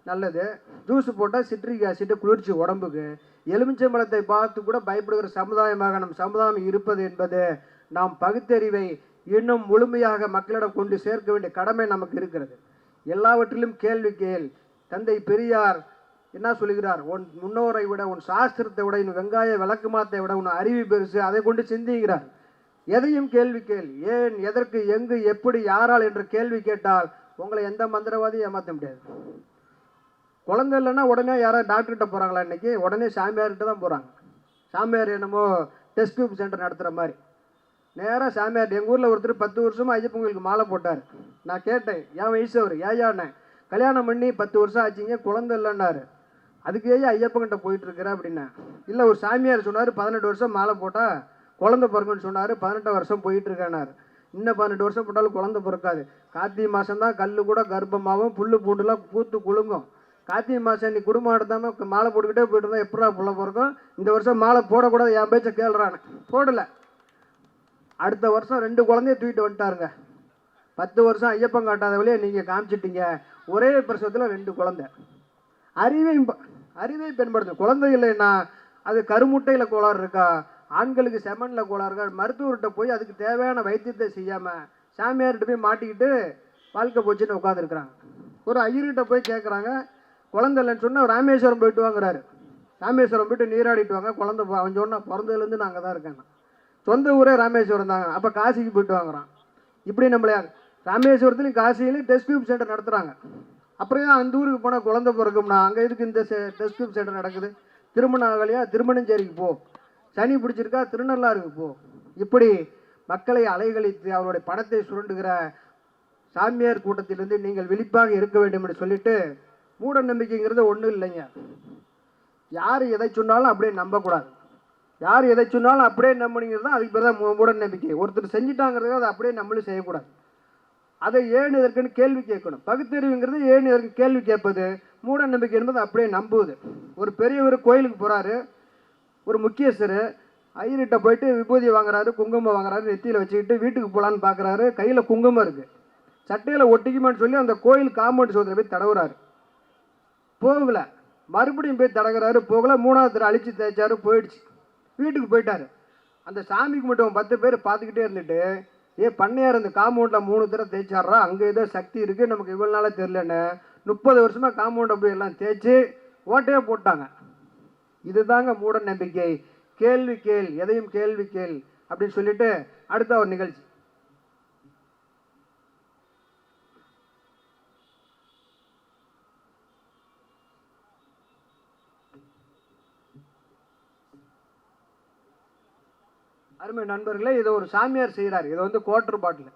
நல்லது, ஜூஸ் போட்டால் சிட்ரிக் ஆசிட்டு குளிர்ச்சி உடம்புக்கு. எலுமிச்சம்பழத்தை பார்த்து கூட பயப்படுகிற சமுதாயமாக நம் சமுதாயம் இருப்பது என்பது நாம் பகுத்தறிவை இன்னும் முழுமையாக மக்களிடம் கொண்டு சேர்க்க வேண்டிய கடமை நமக்கு இருக்கிறது. எல்லாவற்றிலும் கேள்வி கேள். தந்தை பெரியார் என்ன சொல்லுகிறார்? உன் முன்னோரை விட, உன் சாஸ்திரத்தை விட, உன் வெங்காய விளக்குமாத்தை விட உன் அறிவு பெருசு, அதை கொண்டு சிந்திக்கிறார். எதையும் கேள்வி கேள். ஏன், எதற்கு, எங்கு, எப்படி, யாரால் என்ற கேள்வி கேட்டால் உங்களை எந்த மந்திரவாதியும் ஏமாற்ற முடியாது. குழந்தை இல்லைன்னா உடனே யாராவது டாக்டர்கிட்ட போகிறாங்களா? இன்றைக்கி உடனே சாமியார்கிட்ட தான் போகிறாங்க. சாமியார் என்னமோ டெஸ்ட் டியூப் சென்டர் நடத்துகிற மாதிரி நேராக சாமியார். எங்கள் ஊரில் ஒருத்தர் 10 வருஷமாக ஐயப்பங்களுக்கு மாலை போட்டார். நான் கேட்டேன், என் வயசு அவர், ஏயாண்ணே கல்யாணம் பண்ணி 10 வருஷம் ஆச்சுங்க, குழந்தை இல்லைன்னாரு. அதுக்கு ஏன் ஐயப்பங்கிட்ட போயிட்டுருக்குற அப்படின்னா, இல்லை ஒரு சாமியார் சொன்னார் 18 வருஷம் மாலை போட்டால் குழந்தை பிறக்குன்னு சொன்னார், 18 வருஷம் போயிட்டுருக்கானார். இன்னும் 18 வருஷம் போட்டாலும் குழந்தை பிறக்காது. கார்த்திகை மாதம்தான் கல் கூட கர்ப்பமாகவும் புல்லு பூண்டுலாம் பூத்து குலுங்கும். கார்த்திகை மாதம் நீ குடும்பம் நடத்தாமல் மாலை போட்டுக்கிட்டே போயிட்டு இருந்தால் எப்படா புள்ள பிறக்கும்? இந்த வருஷம் மாலை போடக்கூடாது, என் பேச்சை கேள்றான்னு போடலை. அடுத்த வருஷம் 2 குழந்தைய தூக்கிட்டு வந்துட்டாருங்க. 10 வருஷம் ஐயப்பன் காட்டாத வழியை நீங்கள் காமிச்சிட்டீங்க. ஒரே பிரசவத்தில் 2 குழந்தை. அறிவை பயன்படுத்தும். குழந்தை இல்லைன்னா அது கருமுட்டையில் கோளாறு இருக்கா, ஆண்களுக்கு செமனில் கோளாறு இருக்கா, மருத்துவர்கிட்ட போய் அதுக்கு தேவையான வைத்தியத்தை செய்யாமல் சாமியார்கிட்ட போய் மாட்டிக்கிட்டு வாழ்க்கை போச்சுன்னு உட்காந்துருக்குறாங்க. ஒரு ஐயர்கிட்ட போய் கேட்குறாங்க, குழந்தை இல்லைன்னு சொன்னால் ராமேஸ்வரம் போயிட்டு வாங்குறாரு. ராமேஸ்வரம் போயிட்டு நீராடிட்டு வாங்க, குழந்தை அவன் சொன்னால் பிறந்ததுலேருந்து நான் அங்கே தான் இருக்கேன். சொந்த ஊரே ராமேஸ்வரம் தாங்க. அப்போ காசிக்கு போயிட்டு வாங்குறான். இப்படி நம்மளே ராமேஸ்வரத்துலையும் காசியிலையும் டெஸ்ட் டியூப் சென்டர் நடத்துகிறாங்க. அப்புறம் அந்த ஊருக்கு போனால் குழந்தை பிறக்கும்னா அங்கே இதுக்கு இந்த டெஸ்ட் டியூப் சென்டர் நடக்குது. திருமணம் ஆகலையா திருமணஞ்சேரிக்கு போ, சனி பிடிச்சிருக்கா திருநள்ளாருக்கு போ. இப்படி மக்களை அலைகழித்து அவருடைய பணத்தை சுரண்டுகிற சாமியார் கூட்டத்திலிருந்து நீங்கள் விழிப்பாக இருக்க வேண்டும் என்று சொல்லிட்டு, மூட நம்பிக்கைங்கிறது ஒன்றும் இல்லைங்க. யார் எதை சொன்னாலும் அப்படியே நம்பக்கூடாது. யார் எதை சொன்னாலும் அப்படியே நம்பினீங்கிறது தான் அதுக்கு பேர் தான் மூட நம்பிக்கை. ஒருத்தர் செஞ்சுட்டாங்கிறதுக்கு அதை அப்படியே நம்மளும் செய்யக்கூடாது. அதை ஏன் இதற்குன்னு கேள்வி கேட்கணும். பகுத்தறிவுங்கிறது ஏன் இதற்கு கேள்வி கேட்பது. மூட நம்பிக்கை என்பது அப்படியே நம்புவது. ஒரு பெரியவர் கோயிலுக்கு போகிறாரு, ஒரு முக்கியஸ்தர் ஐயர்கிட்ட போயிட்டு விபூதி வாங்குறாரு, குங்குமம் வாங்குறாரு, நெத்தியில் வச்சுக்கிட்டு வீட்டுக்கு போகலான்னு பார்க்குறாரு. கையில் குங்குமம் இருக்குது, சட்டையில் ஒட்டிக்குமான்னு சொல்லி அந்த கோயில் காம்பவுண்ட் சோதனை போய் தடவுறாரு. போகல, மறுபடியும் போய் தடகுறாரு, போகல. மூணாவது தடவை அழிச்சு தேய்ச்சாரு, போயிடுச்சு. வீட்டுக்கு போயிட்டாரு. அந்த சாமிக்கு மட்டும் 10 பேர் பார்த்துக்கிட்டே இருந்துட்டு, பண்ணையார் அந்த காம்பவுண்டில் 3 தடவை தேய்ச்சாடுறா, அங்கே ஏதோ சக்தி இருக்குது நமக்கு இவ்வளோ நாளாக தெரிலன்னு 30 வருஷமாக காம்பவுண்டை போய் எல்லாம் தேய்ச்சி ஓட்டையே போட்டாங்க. இதுதாங்க மூட நம்பிக்கை. கேள்வி கேள், எதையும் கேள்வி கேள் அப்படின்னு சொல்லிட்டு அடுத்த ஒரு நிகழ்ச்சி. அருமை நண்பர்களே, இதை ஒரு சாமியார் செய்கிறார். இது வந்து குவார்டர் பாட்டில்,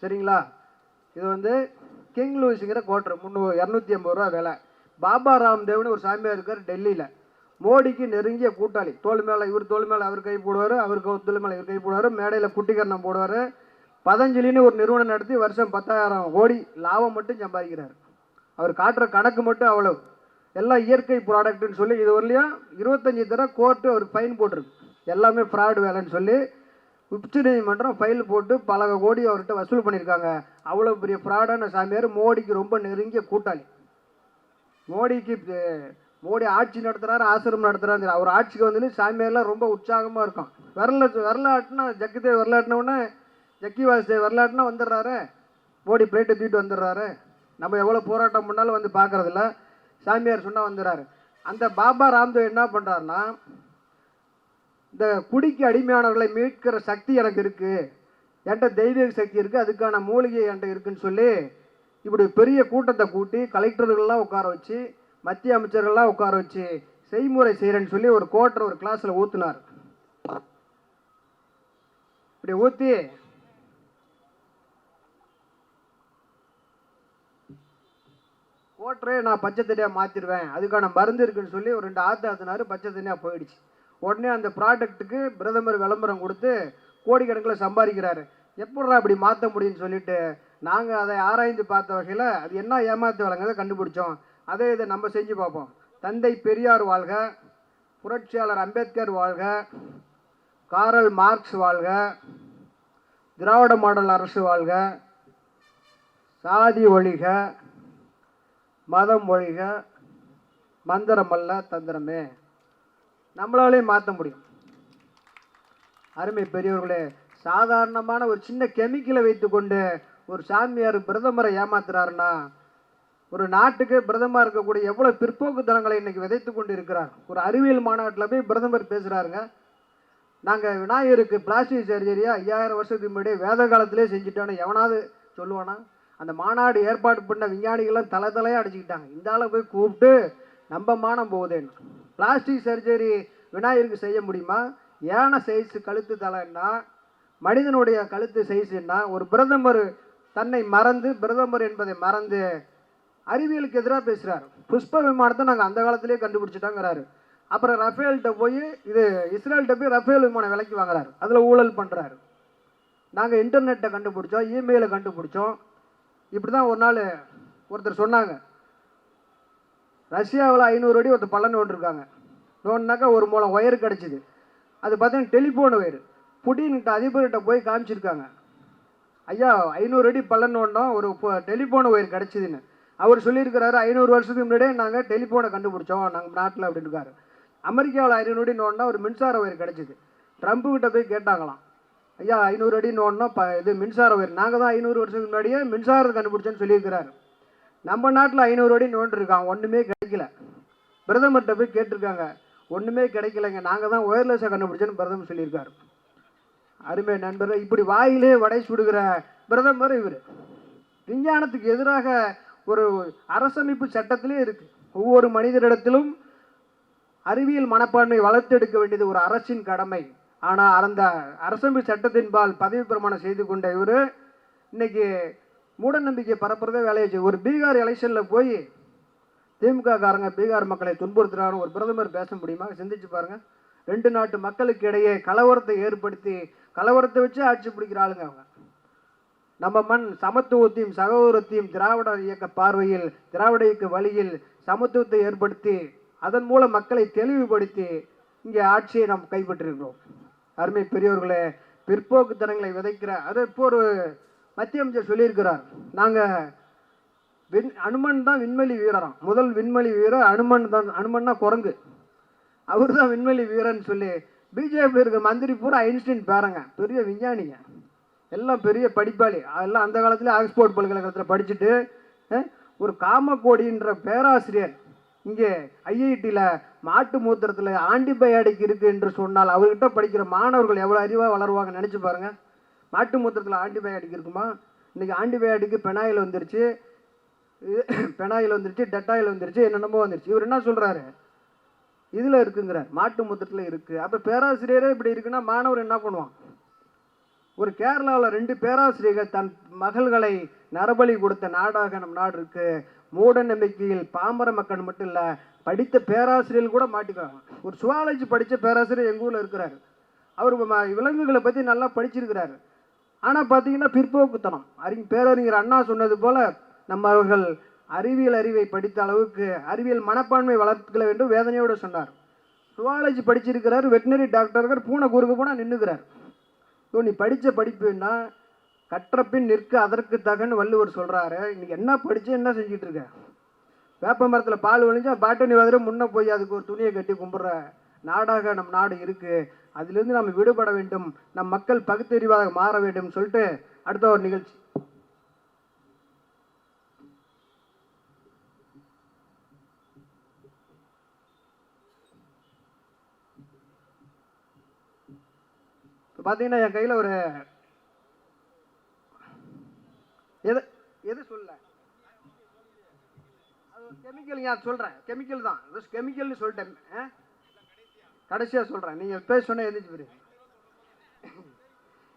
சரிங்களா? இது வந்து கிங் லூயிஸுங்கிற குவார்டர் 250 ரூபா விலை. பாபா ராம்தேவ்னு ஒரு சாமியார் இருக்கார் டெல்லியில். மோடிக்கு நெருங்கிய கூட்டாளி. தோல் மேலே இவர் தோல் மேலே அவர் கை போடுவார், அவருக்கு தோல் மேலே இவர் கை போடுவார், மேடையில் குட்டிகரணம் போடுவார். பதஞ்சலின்னு ஒரு நிறுவனம் நடத்தி வருஷம் 10,000 கோடி லாபம் மட்டும் சம்பாதிக்கிறார். அவர் காட்டுற கணக்கு மட்டும் அவ்வளவு. எல்லாம் இயற்கை ப்ராடக்ட்னு சொல்லி இது வரலையும் 25 தடவை கோர்ட்டு அவர் ஃபைன் போட்டிருக்கு. எல்லாமே ஃப்ராடு வேலைன்னு சொல்லி உச்ச நீதிமன்றம் ஃபைல் போட்டு பல கோடி அவர்கிட்ட வசூல் பண்ணியிருக்காங்க. அவ்வளோ பெரிய ஃப்ராடான சாமியார். மோடிக்கு ரொம்ப நெருங்கிய கூட்டாளி. மோடி ஆட்சி நடத்துகிறாரு, ஆசிரமம் நடத்துகிறாரு. அவர் ஆட்சிக்கு வந்து சாமியார்லாம் ரொம்ப உற்சாகமாக இருக்கும். வரலாற்றுனா ஜக்கிதேவ் வரலாற்றுனவுடனே ஜக்கி வாசுதேவ் வரலாற்றுனா வந்துடுறாரு, மோடி பிளேட்டை தூக்கிட்டு வந்துடுறாரு. நம்ம எவ்வளோ போராட்டம் பண்ணாலும் வந்து பார்க்குறதில்ல. சாமியார் சொன்னால் வந்துடுறாரு. அந்த பாபா ராம்தேவ் என்ன பண்ணுறாருன்னா, இந்த குடிக்கு அடிமையானவர்களை மீட்கிற சக்தி எனக்கு இருக்குது, என்கிட்ட தெய்வீக சக்தி இருக்குது, அதுக்கான மூலிகை என்கிட்ட இருக்குன்னு சொல்லி இப்படி பெரிய கூட்டத்தை கூட்டி கலெக்டர்கள்லாம் உட்கார வச்சு, மத்திய அமைச்சர்கள்லாம் உட்கார வச்சு செய்முறை செய்கிறேன்னு சொல்லி ஒரு கோட்டரை ஒரு கிளாஸில் ஊற்றுனார். இப்படி ஊற்றி கோட்டரே நான் பச்சை தண்ணியாக மாற்றிடுவேன், அதுக்கான மருந்து இருக்குன்னு சொல்லி ஒரு 2 ஆற்றினார். பச்சை தண்ணியாக போயிடுச்சு. உடனே அந்த ப்ராடக்ட்டுக்கு பிரதமர் விளம்பரம் கொடுத்து கோடிக்கணக்கில் சம்பாதிக்கிறாரு. எப்படா அப்படி மாற்ற முடியும்னு சொல்லிட்டு நாங்கள் அதை ஆராய்ந்து பார்த்த வகையில் அது என்ன ஏமாத்து வழங்கதை கண்டுபிடிச்சோம். அதே இதை நம்ம செஞ்சு பார்ப்போம். தந்தை பெரியார் வாழ்க, புரட்சியாளர் அம்பேத்கர் வாழ்க, காரல் மார்க்ஸ் வாழ்க, திராவிட மாடல் அரசு வாழ்க, சாதி ஒழிக, மதம் ஒழிக, மந்திரம் அல்ல தந்திரமே. நம்மளாலே மாற்ற முடியும். அருமை பெரியவர்களே, சாதாரணமான ஒரு சின்ன கெமிக்கலை வைத்துக்கொண்டு ஒரு சாமியார் பிரதமரை ஏமாத்துறாருன்னா, ஒரு நாட்டுக்கு பிரதமர் இருக்கக்கூடிய எவ்வளோ பிற்போக்குத்தனங்களை இன்னைக்கு விதைத்து கொண்டு இருக்கிறார். ஒரு அறிவியல் மாநாட்டில் போய் பிரதமர் பேசுகிறாருங்க. நாங்கள் விநாயகருக்கு பிளாஸ்டிக் சர்ஜரியா 5000 வருஷத்துக்கு முன்னாடி வேத காலத்திலே செஞ்சுட்டோன்னு எவனாவது சொல்லுவானா? அந்த மாநாடு ஏற்பாடு பண்ண விஞ்ஞானிகள்லாம் தலையாக அடிச்சுக்கிட்டாங்க. இந்த ஆளை போய் கூப்பிட்டு நம்ம மானம் போகுதேன்னு. பிளாஸ்டிக் சர்ஜரி விநாயகருக்கு செய்ய முடியுமா? யானை சைஸ் கழுத்து தலைன்னா, மனிதனுடைய கழுத்து சைஸ்ன்னா, ஒரு பிரதமர் தன்னை மறந்து, பிரதமர் என்பதை மறந்து அறிவியலுக்கு எதிராக பேசுகிறார். புஷ்ப விமானத்தை நாங்கள் அந்த காலத்திலே கண்டுபிடிச்சிட்டோங்கிறாரு. அப்புறம் ரஃபேல்கிட்ட போய் இது இஸ்ரேல்கிட்ட போய் ரஃபேல் விமானம் விலைக்கு வாங்குறாரு. அதில் ஊழல் பண்ணுறாரு. நாங்கள் இன்டர்நெட்டை கண்டுபிடிச்சோம், இமெயிலை கண்டுபிடிச்சோம். இப்படி தான் ஒரு நாள் ஒருத்தர் சொன்னாங்க, ரஷ்யாவில் 500 அடி ஒருத்தர் பள்ளம் நோண்டிருக்காங்க. நோண்டினாக்கா ஒரு மூலம் ஒயர் கிடச்சிது. அது பார்த்தீங்கன்னா டெலிஃபோன் ஒயர். புடின்கிட்ட அதிபர்கிட்ட போய் காமிச்சிருக்காங்க, ஐயா 500 அடி பள்ளம் நோண்டோம், ஒரு டெலிஃபோன் ஒயர் கிடச்சிதுன்னு. அவர் சொல்லியிருக்கிறாரு, 500 வருஷத்துக்கு முன்னாடியே நாங்கள் டெலிஃபோனை கண்டுபிடிச்சோம் நாங்கள் நாட்டில் அப்படின்னு இருக்காரு. அமெரிக்காவில் 500 அடி நோண்டினா ஒரு மின்சார ஒயர் கிடச்சிது. ட்ரம்ப்பு கிட்ட போய் கேட்டாங்களாம், ஐயா 500 அடி நோண்டினா இது மின்சார ஒயர், நாங்கள் தான் 500 வருஷத்துக்கு முன்னாடியே மின்சாரத்தை கண்டுபிடிச்சோன்னு சொல்லியிருக்கிறாரு. நம்ம நாட்டில் 500 அடி நோண்டிருக்காங்க, ஒன்றுமே கிடைக்கல. பிரதமர்கிட்ட போய் கேட்டிருக்காங்க, ஒன்றுமே கிடைக்கலைங்க, நாங்கள் தான் ஒயர்லெஸ்ஸாக கண்டுபிடிச்சோன்னு பிரதமர் சொல்லியிருக்காரு. அருமை நண்பர்கள், இப்படி வாயிலே வடை சுடுகிற பிரதமர் இவர். விஞ்ஞானத்துக்கு எதிராக ஒரு அரசமைப்பு சட்டத்திலே இருக்கு, ஒவ்வொரு மனிதரிடத்திலும் அறிவியல் மனப்பான்மை வளர்த்தெடுக்க வேண்டியது ஒரு அரசின் கடமை. ஆனால் அந்த அரசமைப்பு சட்டத்தின்பால் பதவி பிரமாணம் செய்து கொண்ட இவர் இன்னைக்கு மூட நம்பிக்கை பரப்புறதே வேலையாச்சு. ஒரு பீகார் எலெக்ஷனில் போய் திமுக காரங்க பீகார் மக்களை துன்புறுத்துறான்னு ஒரு பிரதமர் பேச முடியுமா? சிந்திச்சு பாருங்க. 2 நாட்டு மக்களுக்கு இடையே கலவரத்தை ஏற்படுத்தி கலவரத்தை வச்சு ஆட்சி பிடிக்கிற ஆளுங்க அவங்க. நம்ம மண் சமத்துவத்தையும் சகோதரத்தையும் திராவிட இயக்க பார்வையில், திராவிட இயக்க வழியில் சமத்துவத்தை ஏற்படுத்தி அதன் மூலம் மக்களை தெளிவுபடுத்தி இங்கே ஆட்சியை நாம் கைப்பற்றிருக்கிறோம். அருமை பெரியவர்களே, பிற்போக்குத்தனங்களை விதைக்கிற அதை இப்போ ஒரு மத்திய அமைச்சர் சொல்லியிருக்கிறார், நாங்கள் அனுமன் தான் விண்வெளி வீரராம். முதல் விண்வெளி வீரர் அனுமன் தான். அனுமன்னா குரங்கு, அவர் தான் விண்வெளி வீரன் சொல்லி பிஜேபி இருக்க மந்திரி பூரா ஐன்ஸ்டீன் பேரங்க, பெரிய விஞ்ஞானிங்க, எல்லாம் பெரிய படிப்பாளி. அதெல்லாம் அந்த காலத்தில் ஆக்ஸ்போர்ட் பல்கலைக்கழகத்தில் படிச்சுட்டு ஒரு காமக்கோடின்ற பேராசிரியர் இங்கே ஐஐடியில் மாட்டு மூத்திரத்தில் ஆன்டிபயாட்டிக் இருக்குது என்று சொன்னால் அவர்கிட்ட படிக்கிற மாணவர்கள் எவ்வளோ அறிவாக வளருவாங்க நினச்சி பாருங்கள். மாட்டு மூத்திரத்தில் ஆன்டிபயாட்டிக் இருக்குமா? இன்றைக்கி ஆன்டிபயாட்டிக்கு பெனாயில் வந்துருச்சு, டெட்டாயில் வந்துருச்சு, என்னென்னமோ வந்துருச்சு. இவர் என்ன சொல்கிறாரு, இதில் இருக்குங்கிறார், மாட்டு மூத்திரத்தில் இருக்குது. அப்போ பேராசிரியரே இப்படி இருக்குன்னா மாணவர் என்ன பண்ணுவான்? ஒரு கேரளாவில் 2 பேராசிரியர்கள் தன் மகள்களை நரபலி கொடுத்த நாடாக நம் நாடு இருக்கு. மூட நம்பிக்கையில் பாமர மக்கள் மட்டும் இல்லை, படித்த பேராசிரியர்கள் கூட மாட்டிக்கிறாங்க. ஒரு சுவாலஜி படித்த பேராசிரியர் எங்கள் ஊரில் இருக்கிறார். அவர் விலங்குகளை பற்றி நல்லா படிச்சிருக்கிறாரு. ஆனால் பார்த்தீங்கன்னா பிற்போக்குத்தனம். பேரறிஞர் அண்ணா சொன்னது போல் நம்ம அவர்கள் அறிவியல் அறிவை படித்த அளவுக்கு அறிவியல் மனப்பான்மை வளர்த்துக்க வேண்டும் வேதனையோடு சொன்னார். சுவாலஜி படிச்சிருக்கிறார், வெட்டினரி டாக்டர்கள் பூனை குறுக்கு போனால் நின்றுக்கிறார். ஸோ நீ படித்த படிப்புன்னா கற்றப்பின் நிற்க அதற்கு தகன்னு வள்ளுவர் சொல்கிறாரு. இன்னைக்கு என்ன படித்து என்ன செஞ்சிட்டு இருக்க? வேப்ப மரத்தில் பால் வழிஞ்சா பாட்டனி வாதிர முன்னே போய் அதுக்கு ஒரு துணியை கட்டி கும்பிட்ற நாடாக நம் நாடு இருக்குது. அதிலிருந்து நம்ம விடுபட வேண்டும், நம் மக்கள் பகுத்தறிவாக மாற வேண்டும் சொல்லிட்டு அடுத்த ஒரு நிகழ்ச்சி. பார்த்தீங்கன்னா என் கையில் ஒரு எது சொல்ல, அது ஒரு கெமிக்கல். நான் சொல்கிறேன் கெமிக்கல் தான், கெமிக்கல்னு சொல்லிட்டேன். கடைசியாக சொல்கிறேன், நீங்கள் பேச சொன்னால் எழுந்திரிச்சு போயிரு.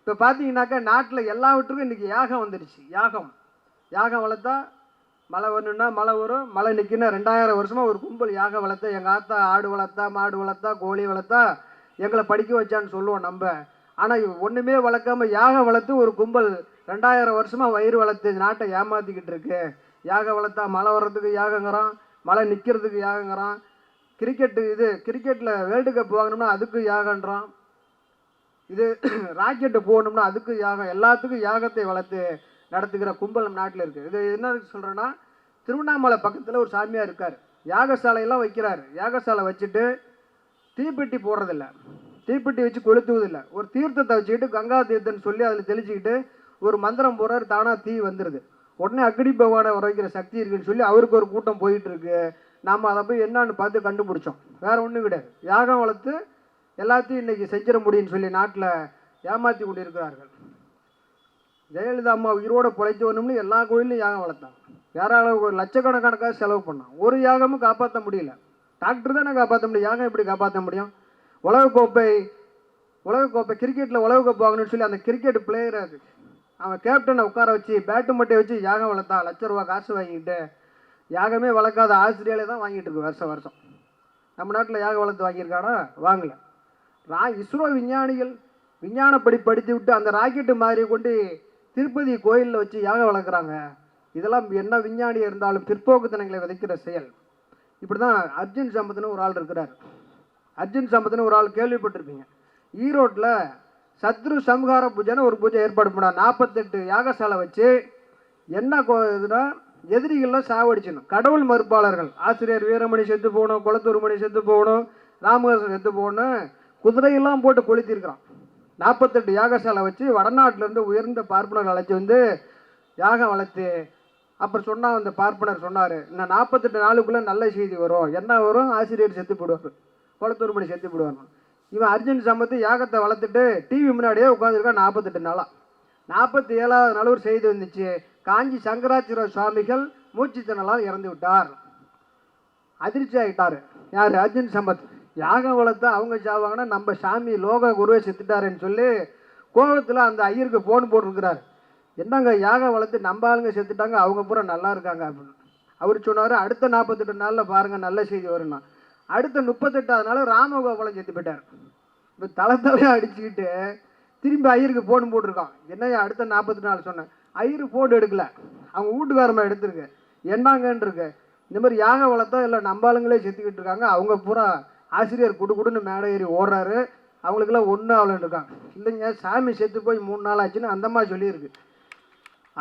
இப்போ பார்த்தீங்கன்னாக்கா நாட்டில் எல்லாவற்றுக்கும் இன்றைக்கி யாகம் வந்துடுச்சு. யாகம் வளர்த்தா மழை வரணுன்னா மழை வரும், மழை நிற்கினா 2000 வருஷமாக ஒரு கும்பல் யாகம் வளர்த்தா. எங்கள் ஆத்தா ஆடு வளர்த்தா, மாடு வளர்த்தா, கோழி வளர்த்தா, எங்களை படிக்க வச்சான்னு சொல்லுவோம் நம்ம. ஆனால் ஒன்றுமே வளர்க்காம யாகம் வளர்த்து ஒரு கும்பல் 2000 வருஷமாக வயிறு வளர்த்து நாட்டை ஏமாற்றிக்கிட்டு இருக்கு. யாகம் வளர்த்தா மழை வர்றதுக்கு யாகங்கிறான், மழை நிற்கிறதுக்கு யாகங்கிறான். கிரிக்கெட்டில் வேர்ல்டு கப் வாங்கணும்னா அதுக்கு யாகன்றான். இது ராக்கெட்டு போகணும்னா அதுக்கு யாகம். எல்லாத்துக்கும் யாகத்தை வளர்த்து நடத்துகிற கும்பல் நம்ம நாட்டில் இருக்குது. இது என்ன சொல்கிறேன்னா, திருவண்ணாமலை பக்கத்தில் ஒரு சாமியார் இருக்கார், யாகசாலையெல்லாம் வைக்கிறார். யாகசாலை வச்சுட்டு தீப்பெட்டி போடுறதில்ல, தீப்பெட்டி வச்சு கொளுத்துவதில்லை. ஒரு தீர்த்தத்தை வச்சுக்கிட்டு கங்கா தீர்த்தம்னு சொல்லி அதில் தெளிச்சுக்கிட்டு ஒரு மந்திரம் போடுறாரு, தானாக தீ வந்துடுது. உடனே அக்னி பகவானை வர வைக்கிற சக்தி இருக்குன்னு சொல்லி அவருக்கு ஒரு கூட்டம் போயிட்டு இருக்கு. நாம் அதை போய் என்னன்னு பார்த்து கண்டுபிடிச்சோம், வேற ஒன்றும் கிடையாது. யாகம் வளர்த்து எல்லாத்தையும் இன்னைக்கு செஞ்சிட முடியும்னு சொல்லி நாட்டில் ஏமாற்றி கொண்டு இருக்கிறார்கள். ஜெயலலிதா அம்மா உயிரோட பிழைத்து வரணும்னு எல்லா கோயிலையும் யாகம் வளர்த்தாங்க. யாராலும் ஒரு லட்சக்கணக்காக செலவு பண்ணான், ஒரு யாகமும் காப்பாற்ற முடியல. டாக்டர் தானே காப்பாற்ற முடியும், யாகம் எப்படி காப்பாற்ற முடியும்? உலகக்கோப்பை கிரிக்கெட்டில் உலகக்கோப்பை வாங்கணும்னு சொல்லி அந்த கிரிக்கெட் பிளேயர் அது அவன் கேப்டனை உட்கார வச்சு பேட்டு மட்டை வச்சு யாகம் வளர்த்தா. ₹1,00,000 காசு வாங்கிட்டு யாகமே வளர்க்காத ஆசிரியர்களே தான் வாங்கிட்டு இருக்கு வருஷம். நம்ம நாட்டில் யாகம் வளர்த்து வாங்கியிருக்கானா? வாங்கலை. இஸ்ரோ விஞ்ஞானிகள் விஞ்ஞானப்படி படித்து விட்டு அந்த ராக்கெட்டு மாதிரி கொண்டு திருப்பதி கோயிலில் வச்சு யாகம் வளர்க்குறாங்க. இதெல்லாம் என்ன விஞ்ஞானியாக இருந்தாலும் பிற்போக்குத்தனங்களை விதைக்கிற செயல். இப்படி தான் அர்ஜுன் சம்பத்னு ஒரு ஆள் இருக்கிறார். அர்ஜுன் சம்பத்னு ஒரு ஆள் கேள்விப்பட்டிருப்பீங்க. ஈரோட்டில் சத்ரு சம்ஹார பூஜைன்னு ஒரு பூஜை ஏற்பாடு பண்ணார். 48 யாகசாலை வச்சு என்ன இதுனா எதிரிகள்லாம் சாவடிச்சிடணும். கடவுள் மறுப்பாளர்கள், ஆசிரியர் வீரமணி செத்து போகணும், குளத்தூர் மணி செத்து போகணும், ராமகிருஷ்ணன் செத்து போகணும், குதிரையெல்லாம் போட்டு கொளுத்திருக்கிறான். 48 யாகசாலை வச்சு வடநாட்டிலேருந்து உயர்ந்த பார்ப்பனர் அழைச்சி வந்து யாகம் வளர்த்து அப்புறம் சொன்னால் அந்த பார்ப்பனர் சொன்னார், இன்னும் 48 நாளுக்குள்ளே நல்ல செய்தி வரும். என்ன வரும்? ஆசிரியர் செத்து போடுவார், குளத்தூர் மணி செத்து போடுவார். இவன் அர்ஜுன் சம்பத்து யாகத்தை வளர்த்துட்டு டிவி முன்னாடியே உட்காந்துருக்கான் 48 நாளா. 47வது நாள் ஒரு செய்தி வந்துச்சு, காஞ்சி சங்கராச்சாரிய சுவாமிகள் மூச்சு திணறலால் இறந்து விட்டார். அதிர்ச்சி ஆகிட்டார் யார்? அர்ஜுன் சம்பத். யாகம் வளர்த்து அவங்க சாவாங்கன்னா நம்ம சாமி லோக குருவை செத்துட்டாருன்னு சொல்லி கோபத்தில் அந்த ஐயருக்கு ஃபோன் போட்டிருக்கிறார். என்னங்க யாகம் வளர்த்து நம்ம ஆளுங்க செத்துட்டாங்க, அவங்க பூரா நல்லா இருக்காங்க அப்படின்னு. அவர் சொன்னார், அடுத்த 48 நாளில் பாருங்கள் நல்ல செய்தி வரும்னா. அடுத்த 38வது நாள் ராமகோபாலம் செத்து போயிட்டார். இப்போ தலையாக அடிச்சுக்கிட்டு திரும்பி ஐயருக்கு ஃபோன் போட்டிருக்கான். என்னையா அடுத்த 40 நாள் சொன்னேன். ஐயரு ஃபோன் எடுக்கல, அவங்க வீட்டுக்காரமாக எடுத்திருக்கு. என்னங்கன்னு இருக்கு, இந்த மாதிரி யாகம் வளர்த்தா இல்லை நம்ம ஆளுங்களே செத்துக்கிட்டு இருக்காங்க, அவங்க பூரா ஆசிரியர் குடுன்னு மேடை ஏறி ஓடுறாரு, அவங்களுக்கெல்லாம் ஒன்றும் ஆகலன்னு இருக்காங்க. இல்லைங்க சாமி செத்து போய் 3 நாள் ஆச்சுன்னு அந்த மாதிரி சொல்லியிருக்கு.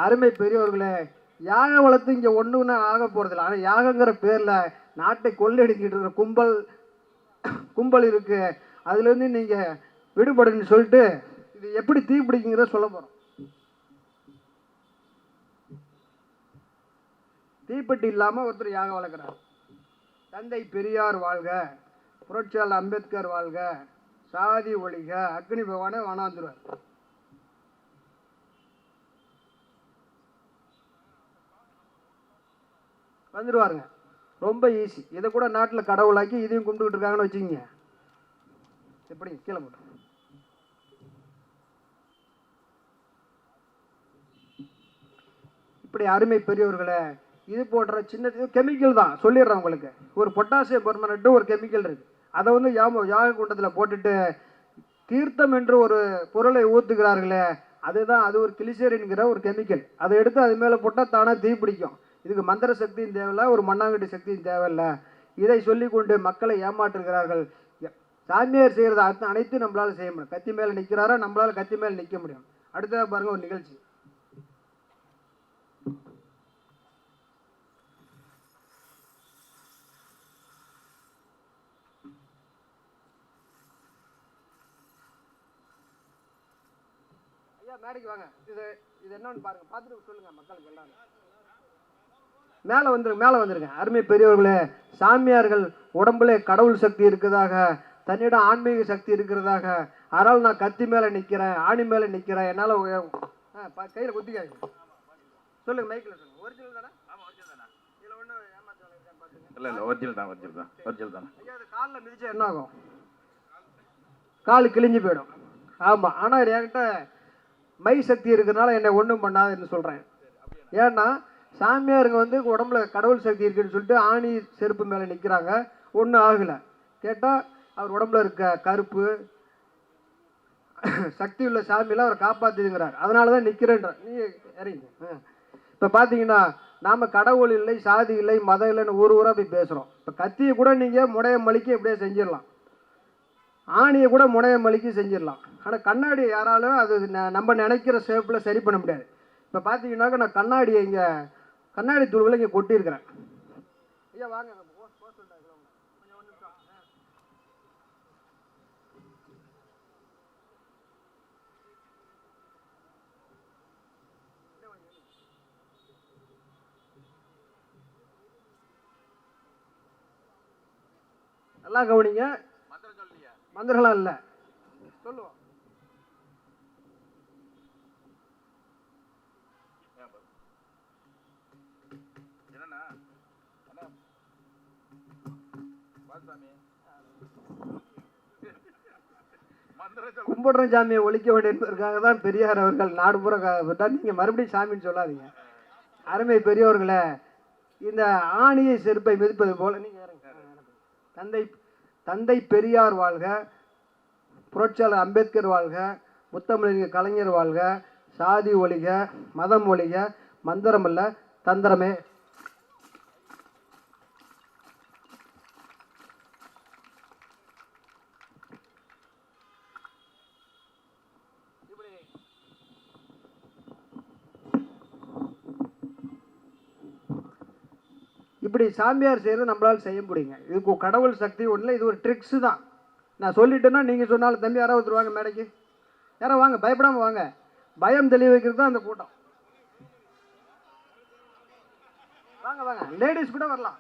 அருமை பெரியவர்களே, யாகம் வளர்த்து இங்கே ஒன்றுன்னு ஆக போகிறதில்ல. ஆனால் யாகங்கிற பேரில் நாட்டை கொள்ளையடிக்கிட்டு இருக்கிற கும்பல் இருக்குது, அதுலேருந்து நீங்கள் விடுபடுன்னு சொல்லிட்டு இது எப்படி தீப்பிடிக்குங்கிறத சொல்ல போகிறோம். தீப்பெட்டி இல்லாமல் ஒருத்தர் யாகம் வளர்க்குறார். தந்தை பெரியார் வாழ்க, புரட்சியாளர் அம்பேத்கர் வாழ்க, சாதி ஒழிக, அக்னி பகவானே வனாந்துருவார். வந்துடுவாருங்க. ரொம்ப ஈஸி. இதை கூட நாட்டில் கடவுளாக்கி இதையும் கும்பிட்டுக்கிட்டு இருக்காங்கன்னு வச்சுக்கிங்க. எப்படி கீழே போட்டு இப்படி அருமை பெரியவர்களை இது போன்ற சின்ன கெமிக்கல் தான் சொல்லிடுறேன் உங்களுக்கு. ஒரு பொட்டாசியம் பெர்மனேட்டு ஒரு கெமிக்கல் இருக்குது. அதை வந்து யாக குண்டத்தில் போட்டுட்டு தீர்த்தம் என்று ஒரு பொருளை ஊற்றுக்கிறார்களே, அதுதான் அது ஒரு கிளிசரின்கிற ஒரு கெமிக்கல். அதை எடுத்து அது மேலே போட்டால் தானாக தீ பிடிக்கும். இதுக்கு மந்திர சக்தியும் தேவையில்லை, ஒரு மண்ணாங்கட்டி சக்தியும் தேவையில்லை. இதை சொல்லி கொண்டு மக்களை ஏமாற்றுகிறார்கள். சாமியார் செய்கிறது அனைத்தும் நம்மளால் செய்ய முடியும். கத்தி மேலே நிற்கிறாரா, நம்மளால் கத்தி மேலே நிற்க முடியும். அடுத்ததாக பாருங்கள் ஒரு நிகழ்ச்சி. ஐயா மேடைக்கு வாங்க. இது என்னன்னு பாருங்க, பார்த்துட்டு சொல்லுங்க மக்களுக்கு எல்லாரும். மேலே வந்துருங்க. அருமை பெரியவர்களே, சாமியார்கள் உடம்புல கடவுள் சக்தி இருக்கிறதாக, தன்னிடம் ஆன்மீக சக்தி இருக்கிறதாக, அதனால் நான் கத்தி மேலே நிற்கிறேன், ஆணி மேலே நிற்கிறேன், என்னால் கையில் குத்திக்காது சொல்லுங்க, மைக்கில் சொல்லுங்க. ஒரிஜினல் தானே? இதில் ஒன்றும் ஏமாற்றம்
இல்லை, ஒரிஜினல் தான்.
ஐயா அது காலில் மிதிச்சா என்ன ஆகும்? கால் கிழிஞ்சு போயிடும். ஆமாம், ஆனால் என்கிட்ட மை சக்தி இருக்கிறதுனால என்னை ஒன்றும் பண்ணாதுன்னு சொல்கிறேன். ஏன்னா சாமியாருங்க வந்து உடம்புல கடவுள் சக்தி இருக்குன்னு சொல்லிட்டு ஆணி செருப்பு மேலே நிற்கிறாங்க, ஒன்றும் ஆகலை. கேட்டால் அவர் உடம்புல இருக்க கருப்பு சக்தி உள்ள சாமியெல்லாம் அவர் காப்பாற்றுதுங்கிறார். அதனால தான் நிற்கிறேன்ற. நீ இறங்க. இப்போ பார்த்தீங்கன்னா நாம் கடவுள் இல்லை, சாதி இல்லை, மதம் இல்லைன்னு ஊராக போய் பேசுகிறோம். இப்போ கத்தியை கூட நீங்கள் முடைய மலிக்க எப்படியே செஞ்சிடலாம், ஆணியை கூட முடைய மலிக்க செஞ்சிடலாம். ஆனால் கண்ணாடியை யாராலும் அது நம்ம நினைக்கிற ஷேப்பில் சரி பண்ண முடியாது. இப்போ பார்த்தீங்கன்னாக்கா நான் கண்ணாடியை கண்ணாடி தூள்களை இங்கே கொட்டியிருக்கிறேன். ஐயா வாங்க. நல்லா கவனிங்க. மந்திரம்லாம் இல்லை, சொல்லுவோம். கும்பிடுற சாமியை ஒழிக்க வேண்டும் என்பதற்காக தான் பெரியார் அவர்கள் நாடு பூரா விட்டால். நீங்கள் மறுபடியும் சாமின்னு சொல்லாதீங்க. அருமை பெரியவர்களை, இந்த ஆணியை செருப்பை மிதிப்பது போல நீங்கள் தந்தை பெரியார் வாழ்க, புரட்சியாளர் அம்பேத்கர் வாழ்க, முத்தமிழறிஞர் கலைஞர் வாழ்க, சாதி ஒழிக, மதம் ஒழிக, மந்திரம் அல்ல தந்திரமே. இப்படி சாமியார் செய்கிறது நம்மளால் செய்ய முடியுங்க. இதுக்கு கடவுள் சக்தி ஒன்றில், இது ஒரு ட்ரிக்ஸு தான். நான் சொல்லிட்டேன்னா நீங்கள் சொன்னாலும் தம்பி யாராவது ஒருத்தர் மேடைக்கு, யாராவது வாங்க, பயப்படாமல் வாங்க. பயம் தெளிவு வைக்கிறது தான் அந்த கூட்டம். வாங்க வாங்க, லேடிஸ் கூட வரலாம்.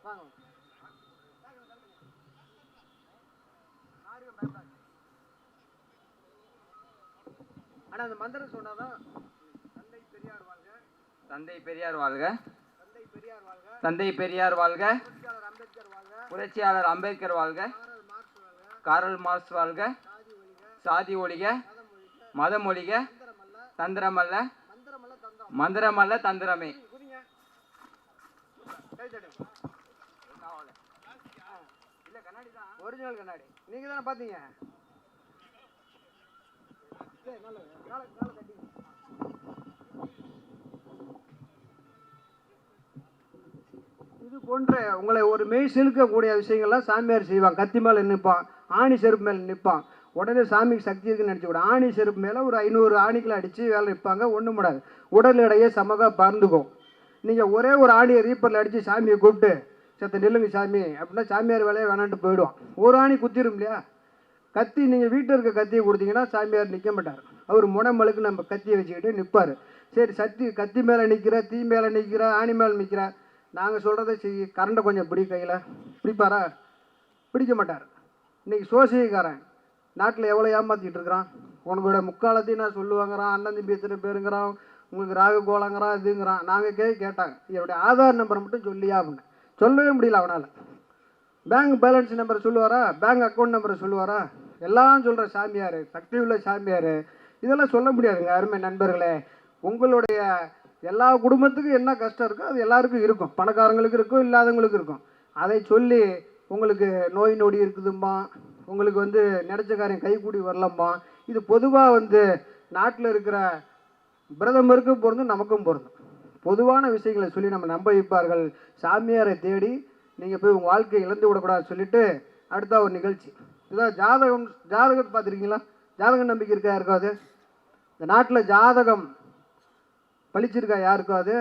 வாங்க. ஆனா அந்த மந்திரம் சொன்னாதான் தந்தை பெரியார் வாழ்க,
தந்தை பெரியார் வாழ்க,
தந்தை பெரியார் வாழ்க,
தந்தை பெரியார் வாழ்க,
புரட்சியாளர் அம்பேத்கர் வாழ்க,
புரட்சியாளர் அம்பேத்கர் வாழ்க,
காரல் மார்க்ஸ் வாழ்க,
காரல் மார்க்ஸ் வாழ்க,
சாதி ஒழிக,
சாதி ஒழிக, மதம் ஒழிக,
தந்திரமல்ல,
தந்திரமல்ல,
மந்திரமல்ல தந்திரம்.
மந்திரமல்ல தந்திரமே.
குதிங்க. கை தட்டுங்க.
இல்ல கண்ணாடி தான்.
ஒரிஜினல் கண்ணாடி நீங்க தானே பாத்தீங்க. சரி, நல்லது. காலை கட்டிங்க. இது போன்ற உங்களை ஒரு மெய் செலுக்கக்கூடிய விஷயங்கள்லாம் சாமியார் செய்வான். கத்தி மேலே நிற்பான், ஆணி செருப்பு மேலே நிற்பான். உடனே சாமிக்கு சக்தி இருக்குன்னு நினச்சி கூட ஆணி செருப்பு மேலே ஒரு 500 ஆணிகளை அடித்து வேலை நிற்பாங்க. ஒன்றும் முடியாது. உடல் எடையே சமக பறந்துக்கும். நீங்கள் ஒரே ஒரு ஆணியை ரீப்பரில் அடித்து சாமியை கூப்பிட்டு செத்த நில்லுங்க சாமி அப்படின்னா சாமியார் வேலையை வேணான்ட்டு போயிடுவான். ஒரு ஆணி குத்திரும் இல்லையா? கத்தி நீங்கள் வீட்டில் இருக்க கத்தியை கொடுத்தீங்கன்னா சாமியார் நிற்க மாட்டார். அவர் முனைமலுக்கு நம்ம கத்தியை வச்சுக்கிட்டு நிற்பார். சரி, கத்தி மேலே நிற்கிற, தீ மேலே நிற்கிற, ஆணி மேலே நிற்கிற, நாங்கள் சொல்கிறத செய், கரண்டை கொஞ்சம் பிடி, கையில் பிடிப்பாரா? பிடிக்க மாட்டார். இன்றைக்கி சோசியக்காரன் நாட்டில் எவ்வளோ ஏமாற்றிட்டு இருக்கிறான். உனக்கோட முக்காலத்தையும் நான் சொல்லுவாங்கிறான், அண்ணன் தம்பி எத்தனை பேருங்கிறான், உங்களுக்கு ராகு கோலாங்கிறான், இதுங்கிறான். நாங்கள் கேட்டாங்க என்னுடைய ஆதார் நம்பரை மட்டும் சொல்லியா அப்படின்னு. சொல்லவே முடியல அவனால். பேங்க் பேலன்ஸ் நம்பரை சொல்லுவாரா? பேங்க் அக்கௌண்ட் நம்பரை சொல்லுவாரா? எல்லாம் சொல்கிற சாமியார், சக்தி உள்ள சாமியார், இதெல்லாம் சொல்ல முடியாதுங்க. அருமை நண்பர்களே, உங்களுடைய எல்லா குடும்பத்துக்கும் என்ன கஷ்டம் இருக்கோ அது எல்லாருக்கும் இருக்கும். பணக்காரங்களுக்கு இருக்கும், இல்லாதவங்களுக்கு இருக்கும். அதை சொல்லி உங்களுக்கு நோய் நொடி இருக்குதும்மா, உங்களுக்கு நினச்ச காரியம் கைகூடி வரலம்மா, இது பொதுவாக நாட்டில் இருக்கிற பிரதமருக்கும் பொருந்தும், நமக்கும் பொருந்தும். பொதுவான விஷயங்களை சொல்லி நம்ம நம்ப வைப்பார்கள். சாமியாரை தேடி நீங்கள் போய் உங்கள் வாழ்க்கையை இழந்து விடக்கூடாது சொல்லிட்டு அடுத்த ஒரு நிகழ்ச்சி. இதான் ஜாதகத்தை பார்த்துருக்கீங்களா? ஜாதக நம்பிக்கை இருக்கா யாருக்கும்? அது இந்த நாட்டில் ஜாதகம் பழிச்சிருக்கா யாருக்கும்? அது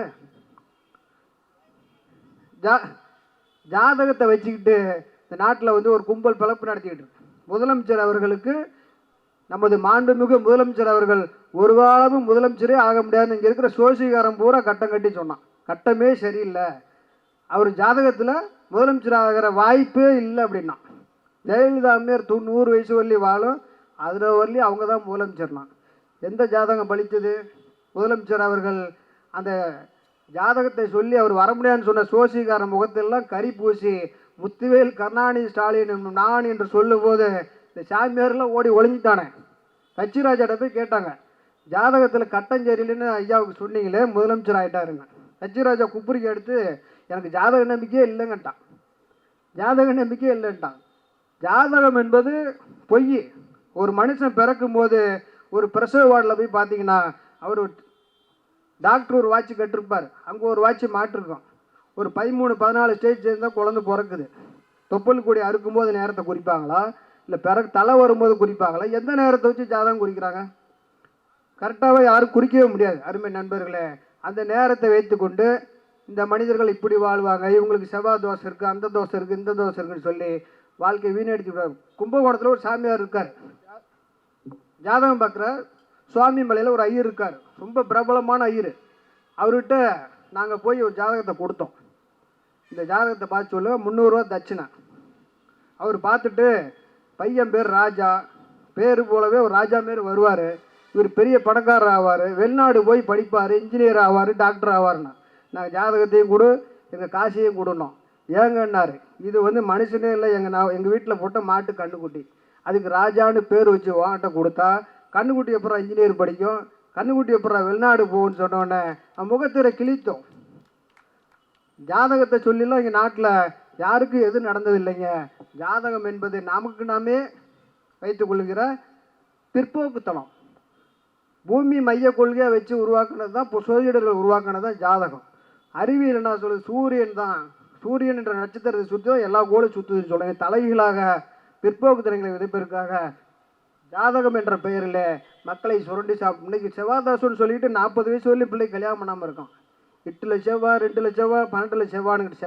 ஜாதகத்தை வச்சுக்கிட்டு இந்த நாட்டில் ஒரு கும்பல் பிளப்பு நடத்திக்கிட்டு இருக்கு. முதலமைச்சர் அவர்களுக்கு நமது மாண்புமிகு முதலமைச்சர் அவர்கள் ஒரு காலமும் முதலமைச்சரே ஆக முடியாதுன்னு இங்கே இருக்கிற சோசிகாரம் பூரா கட்டம் கட்டி சொன்னான். கட்டமே சரியில்லை, அவர் ஜாதகத்தில் முதலமைச்சர் ஆகிற வாய்ப்பே இல்லை அப்படின்னா. ஜெயலலிதா அம்மையார் 100 வயசு வரலி வாழும், அதில் வரலி அவங்க தான் முதலமைச்சர்னா. எந்த ஜாதகம் பழித்தது? முதலமைச்சர் அவர்கள் அந்த ஜாதகத்தை சொல்லி அவர் வர முடியாதுன்னு சொன்ன சோசிகார முகத்தெல்லாம் கறி பூசி முத்துவேல் கருணாநிதி ஸ்டாலின் நான் என்று சொல்லும்போது இந்த சாமியாரெல்லாம் ஓடி ஒளிஞ்சிட்டானே. கச்சிராஜாட்ட போய் கேட்டாங்க, ஜாதகத்தில் கட்டம் சரியில்லைன்னு ஐயாவுக்கு சொன்னீங்களே, முதலமைச்சர் ஆகிட்டாருங்க. கச்சிராஜா குப்புரிக்கு எடுத்து எனக்கு ஜாதக நம்பிக்கையே இல்லைங்கட்டான். ஜாதக நம்பிக்கையே இல்லைன்ட்டான். ஜாதகம் என்பது பொய். ஒரு மனுஷன் பிறக்கும் போது ஒரு பிரசவ வார்டில் போய் பார்த்தீங்கன்னா அவர் டாக்டர் ஒரு வாட்ச் கட்டிருப்பார், அங்கே ஒரு வாட்ச் மாட்டிருக்கோம். ஒரு 13-14 ஸ்டேஜ் சேர்ந்தால் குழந்தை பிறக்குது. தொப்புள் கொடி அறுக்கும்போது நேரத்தை குறிப்பாங்களா, இல்லை தலை வரும்போது குறிப்பாங்களா? எந்த நேரத்தை வச்சு ஜாதகம் குறிக்கிறாங்க? கரெக்டாகவே யாரும் குறிக்கவே முடியாது. அருமை நண்பர்களே, அந்த நேரத்தை வைத்து கொண்டு இந்த மனிதர்கள் இப்படி வாழ்வாங்க, இவங்களுக்கு செவ்வாய் தோசை இருக்குது, அந்த தோசை இருக்குது, இந்த தோசை இருக்குன்னு சொல்லி வாழ்க்கை வீணடிச்சு விடுவாங்க. கும்பகோணத்தில் ஒரு சாமியார் இருக்கார், ஜாதகம் பார்க்குற சுவாமி மலையில் ஒரு ஐயர் இருக்கார், ரொம்ப பிரபலமான ஐயர். அவர்கிட்ட நாங்கள் போய் ஒரு ஜாதகத்தை கொடுத்தோம். இந்த ஜாதகத்தை பார்த்து சொல்ல 300 ரூபா தட்சிணை. அவர் பார்த்துட்டு பையன் பேர் ராஜா, பேர் போலவே ஒரு ராஜா மாரி வருவார், இவர் பெரிய பணக்காரர் ஆவார், வெளிநாடு போய் படிப்பார், இன்ஜினியர் ஆவார், டாக்டர் ஆவார்னா. நாங்கள் ஜாதகத்தையும் கொடு, எங்கள் காசையும் கொடுனோம். ஏங்கன்னாரு, இது மனுஷனே இல்லை, எங்கள் வீட்டில் போட்ட மாட்டு கண்ணுக்குட்டி, அதுக்கு ராஜான்னு பேர் வச்சு வாங்கிட்ட கொடுத்தா கண்ணுக்குட்டி அப்புறம் இன்ஜினியர் படிக்கும், கண்ணுக்குட்டி அப்புறம் வெளிநாடு போகும்னு சொன்னோடனே முகத்திரை கிழித்தோம். ஜாதகத்தை சொல்லிலாம் இங்கே நாட்டில் யாருக்கும் எது நடந்தது இல்லைங்க. ஜாதகம் என்பது நமக்கு நாமே வைத்துக் கொள்கிற பிற்போக்குத்தனம். பூமி மைய கொள்கையாக வச்சு உருவாக்குனது தான், இப்போ சோதிடர்கள் உருவாக்குனது தான் ஜாதகம். அறிவியல் என்ன சொல்லுது? சூரியன் என்ற நட்சத்திரத்தை சுற்றி எல்லா கோளும் சுற்றுதுன்னு சொல்லுங்க. தலைகீழாக பிற்போக்குத்தனங்களை விதைப்பதற்காக ஜாதகம் என்ற பெயரில் மக்களை சுரண்டி சாப்பிட்டு இன்னைக்கு செவ்வாதாசோன்னு சொல்லிட்டு 40 வயசு வரலையும் பிள்ளை கல்யாணம் பண்ணாமல் இருக்கான். 8 லட்சம் செவ்வாய், 2 லட்சம் செவ்வாய், 12 லட்சம் செவ்வாய்னு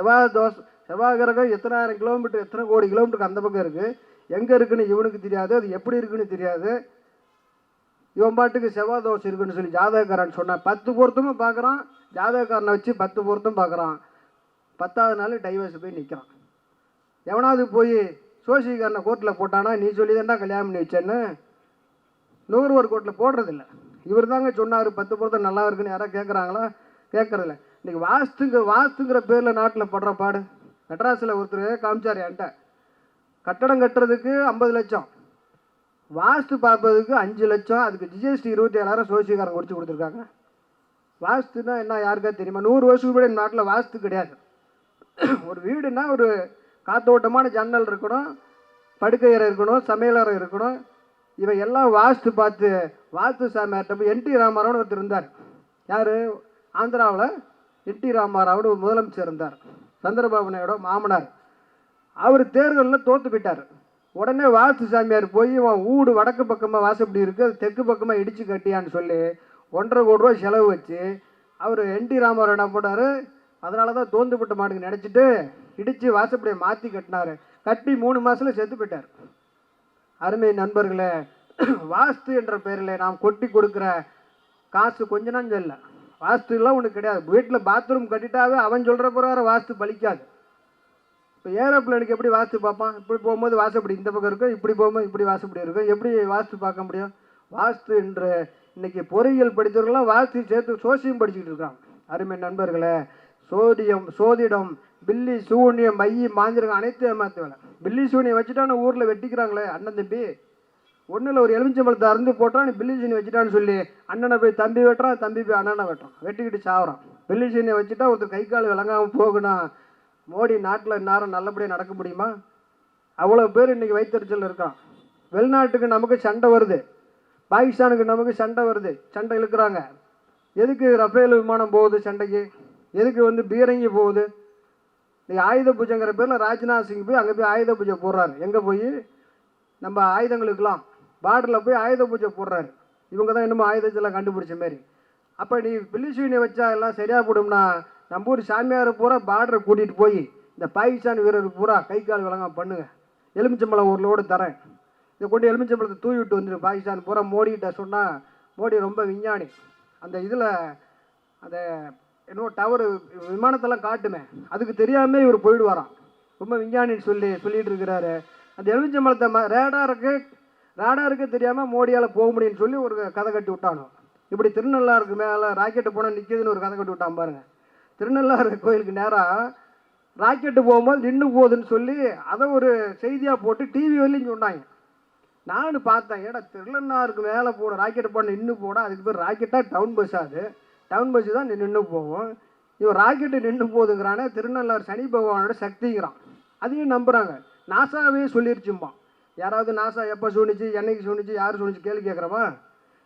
செவ்வாய் கிரகம் எத்தனை ஆயிரம் கிலோமீட்டர், எத்தனை கோடி கிலோமீட்டருக்கு அந்த பக்கம் இருக்குது. எங்கே இருக்குன்னு இவனுக்கு தெரியாது, அது எப்படி இருக்குன்னு தெரியாது. இவன் பாட்டுக்கு செவ்வாய் தோசை இருக்குன்னு சொல்லி ஜாதகக்காரன் சொன்னான். 10 பொருத்தமும் பார்க்குறான், ஜாதகக்காரனை வச்சு 10 பொருத்தம் பார்க்குறான். 10வது நாள் டைவர்ஸ் போய் நிற்கிறான். எவனாவது போய் சோசியக்காரனை கோர்ட்டில் போட்டானா நீ சொல்லி தான்டா கல்யாணம் பண்ணி வச்சேன்னு நுகர்வோர் கோர்ட்டில் போடுறதில்ல. இவர் தாங்க சொன்னார் 10 பொருத்தம் நல்லா இருக்குன்னு யாராவது கேட்குறாங்களா? கேட்குறதில்ல. இன்றைக்கி வாஸ்துங்கிற பேரில் நாட்டில் படுற பாடு. மெட்ராஸில் ஒருத்தர் காமிச்சார் என்கிட்ட, கட்டடம் கட்டுறதுக்கு 50 லட்சம், வாஸ்து பார்ப்பதுக்கு 5 லட்சம், அதுக்கு ஜிஎஸ்டி 27,000 சோசியக்காரங்க குடிச்சு கொடுத்துருக்காங்க. வாஸ்துன்னா என்ன யாருக்கா தெரியுமா? 100 வருஷத்துக்கு கூட நாட்டில் வாஸ்து கிடையாது. ஒரு வீடுனா ஒரு காத்தோட்டமான ஜன்னல் இருக்கணும், படுக்கை அறை இருக்கணும், சமையலறை இருக்கணும். இவன் எல்லாம் வாஸ்து பார்த்து வாஸ்து சாமியார்ட்ட போய் என்டி ராமாராவ்னு ஒருத்தர் இருந்தார். யார்? ஆந்திராவில் என்டி ராமாராவ்னு ஒரு முதலமைச்சர் இருந்தார், சந்திரபாபு நாயுடு மாமனார். அவர் தேர்தலில் தோற்று போயிட்டார். உடனே வாஸ்து சாமியார் போய் இவன் வீடு வடக்கு பக்கமாக வாசப்படி இருக்குது, அது தெற்கு பக்கமாக இடித்து கட்டியான்னு சொல்லி 1,50 கோடி ரூபா செலவு வச்சு அவர் என்டி ராமாராவ் என்ன போட்டார், அதனால தான் தோந்துப்பட்ட மாட்டுக்கு நினச்சிட்டு இடித்து வாசப்படியை மாற்றி கட்டினார். கட்டி 3 மாதத்தில் செத்து போயிட்டார். அருமை நண்பர்களே, வாஸ்து என்ற பெயரில் நாம் கொட்டி கொடுக்குற காசு கொஞ்ச நாள் இல்லை. வாஸ்துலாம் ஒன்று கிடையாது. வீட்டில் பாத்ரூம் கட்டிட்டாவே அவன் சொல்கிற பிரகாரம் வாஸ்து பலிக்காது. இப்போ ஏரோப்ளேனுக்கு எப்படி வாஸ்து பார்ப்பான்? இப்படி போகும்போது வாசப்படி இந்த பக்கம் இருக்கும், இப்படி போகும்போது இப்படி வாசப்படி இருக்கும். எப்படி வாஸ்து பார்க்க முடியும்? வாஸ்து என்று இன்றைக்கி பொறியியல் படித்தவர்களாம் வாஸ்து சேர்த்து சோசியம் படிச்சுக்கிட்டு இருக்காங்க. அருமை நண்பர்களே, சோதிடம், பில்லி சூனியம், மைய மாந்திரம் அனைத்தும் ஏமாத்து வேலை. பில்லி சூனியம் வச்சுட்டான்னு ஊரில் வெட்டிக்கிறாங்களே அண்ணன் தம்பி. ஒன்றில் ஒரு எலுமிச்சம்பழத்தை அருந்து போட்டான், நீ பில்லி சூனியம் வச்சுட்டான்னு சொல்லி அண்ணனை போய் தம்பி வெட்டுறான், தம்பி போய் அண்ணனை வெட்டுறான், வெட்டிக்கிட்டு சாவறான். பில்லி சூனியம் வச்சுட்டா ஒருத்தர் கை கால் விளங்காமல் போகணும். மோடி நாட்டில் இந்நேரம் நல்லபடியாக நடக்க முடியுமா? அவ்வளோ பேர் இன்றைக்கி வயிற்றுச்சல் இருக்கான். வெளிநாட்டுக்கு நமக்கு சண்டை வருது, பாகிஸ்தானுக்கு நமக்கு சண்டை வருது, சண்டை இழுக்கிறாங்க. எதுக்கு ரஃபேல் விமானம் போகுது சண்டைக்கு? எதுக்கு பீரங்கி போகுது? நீ ஆயுத பூஜைங்கிற பேரில் ராஜ்நாத் சிங் போய் அங்கே போய் ஆயுத பூஜை போடுறாரு. எங்கே போய்? நம்ம ஆயுதங்களுக்கெல்லாம் பார்டரில் போய் ஆயுத பூஜை போடுறாரு. இவங்க தான் இன்னமும் ஆயுதத்தெல்லாம் கண்டுபிடிச்ச மாதிரி. அப்போ நீ பில்லிசூனியை வச்சா எல்லாம் சரியாக போடும்னா நம்ம ஊர் சாமியார் பூரா பார்டரை கூட்டிகிட்டு போய் இந்த பாகிஸ்தான் வீரர் பூரா கை கால் விளங்க பண்ணுங்க. எலுமிச்சம்பழம் ஒரு லோடு தரேன், இதை கொண்டு எலுமிச்சம்பழத்தை தூவி விட்டு வந்துடு பாகிஸ்தான் பூரா. மோடிகிட்ட சொன்னால் மோடி ரொம்ப விஞ்ஞானி. அந்த இதில் அந்த இன்னும் டவர் விமானத்தெல்லாம் காட்டுமே, அதுக்கு தெரியாமல் இவர் போயிடுவாராம். ரொம்ப விஞ்ஞானின்னு சொல்லிட்டு இருக்கிறாரு. அந்த எலுமிச்சம்பழத்தை ரேடாருக்கு தெரியாமல் மோடியால் போக முடியும்னு சொல்லி ஒரு கதை கட்டி விட்டானோ. இப்படி திருநள்ளாருக்கு மேலே ராக்கெட்டு போனால் நிற்கிதுன்னு ஒரு கதை கட்டி விட்டான் பாருங்க. திருநள்ளாறு கோயிலுக்கு நேராக ராக்கெட்டு போகும்போது நின்று போகுதுன்னு சொல்லி அதை ஒரு செய்தியாக போட்டு டிவி வரலையும் சொன்னாங்க. நான் பார்த்தேன், ஏடா திருநள்ளாருக்கு மேலே போட ராக்கெட்டு போட நின்று போட, அதுக்கு பேர் ராக்கெட்டாக டவுன் பஸ். அது டவுன் பஸ்ஸு தான் நின்று போகும். இவன் ராக்கெட்டு நின்று போகுதுங்கிறானே. திருநள்ளாறு சனி பகவானோட சக்திங்கிறான். அதையும் நம்புகிறாங்க. நாசாவே சொல்லிருச்சும்பான். யாராவது நாசா எப்போ சொன்னிச்சு, என்னைக்கு சொன்னிச்சு, யார் சொன்னிச்சு கேள்வி கேட்குறோமா?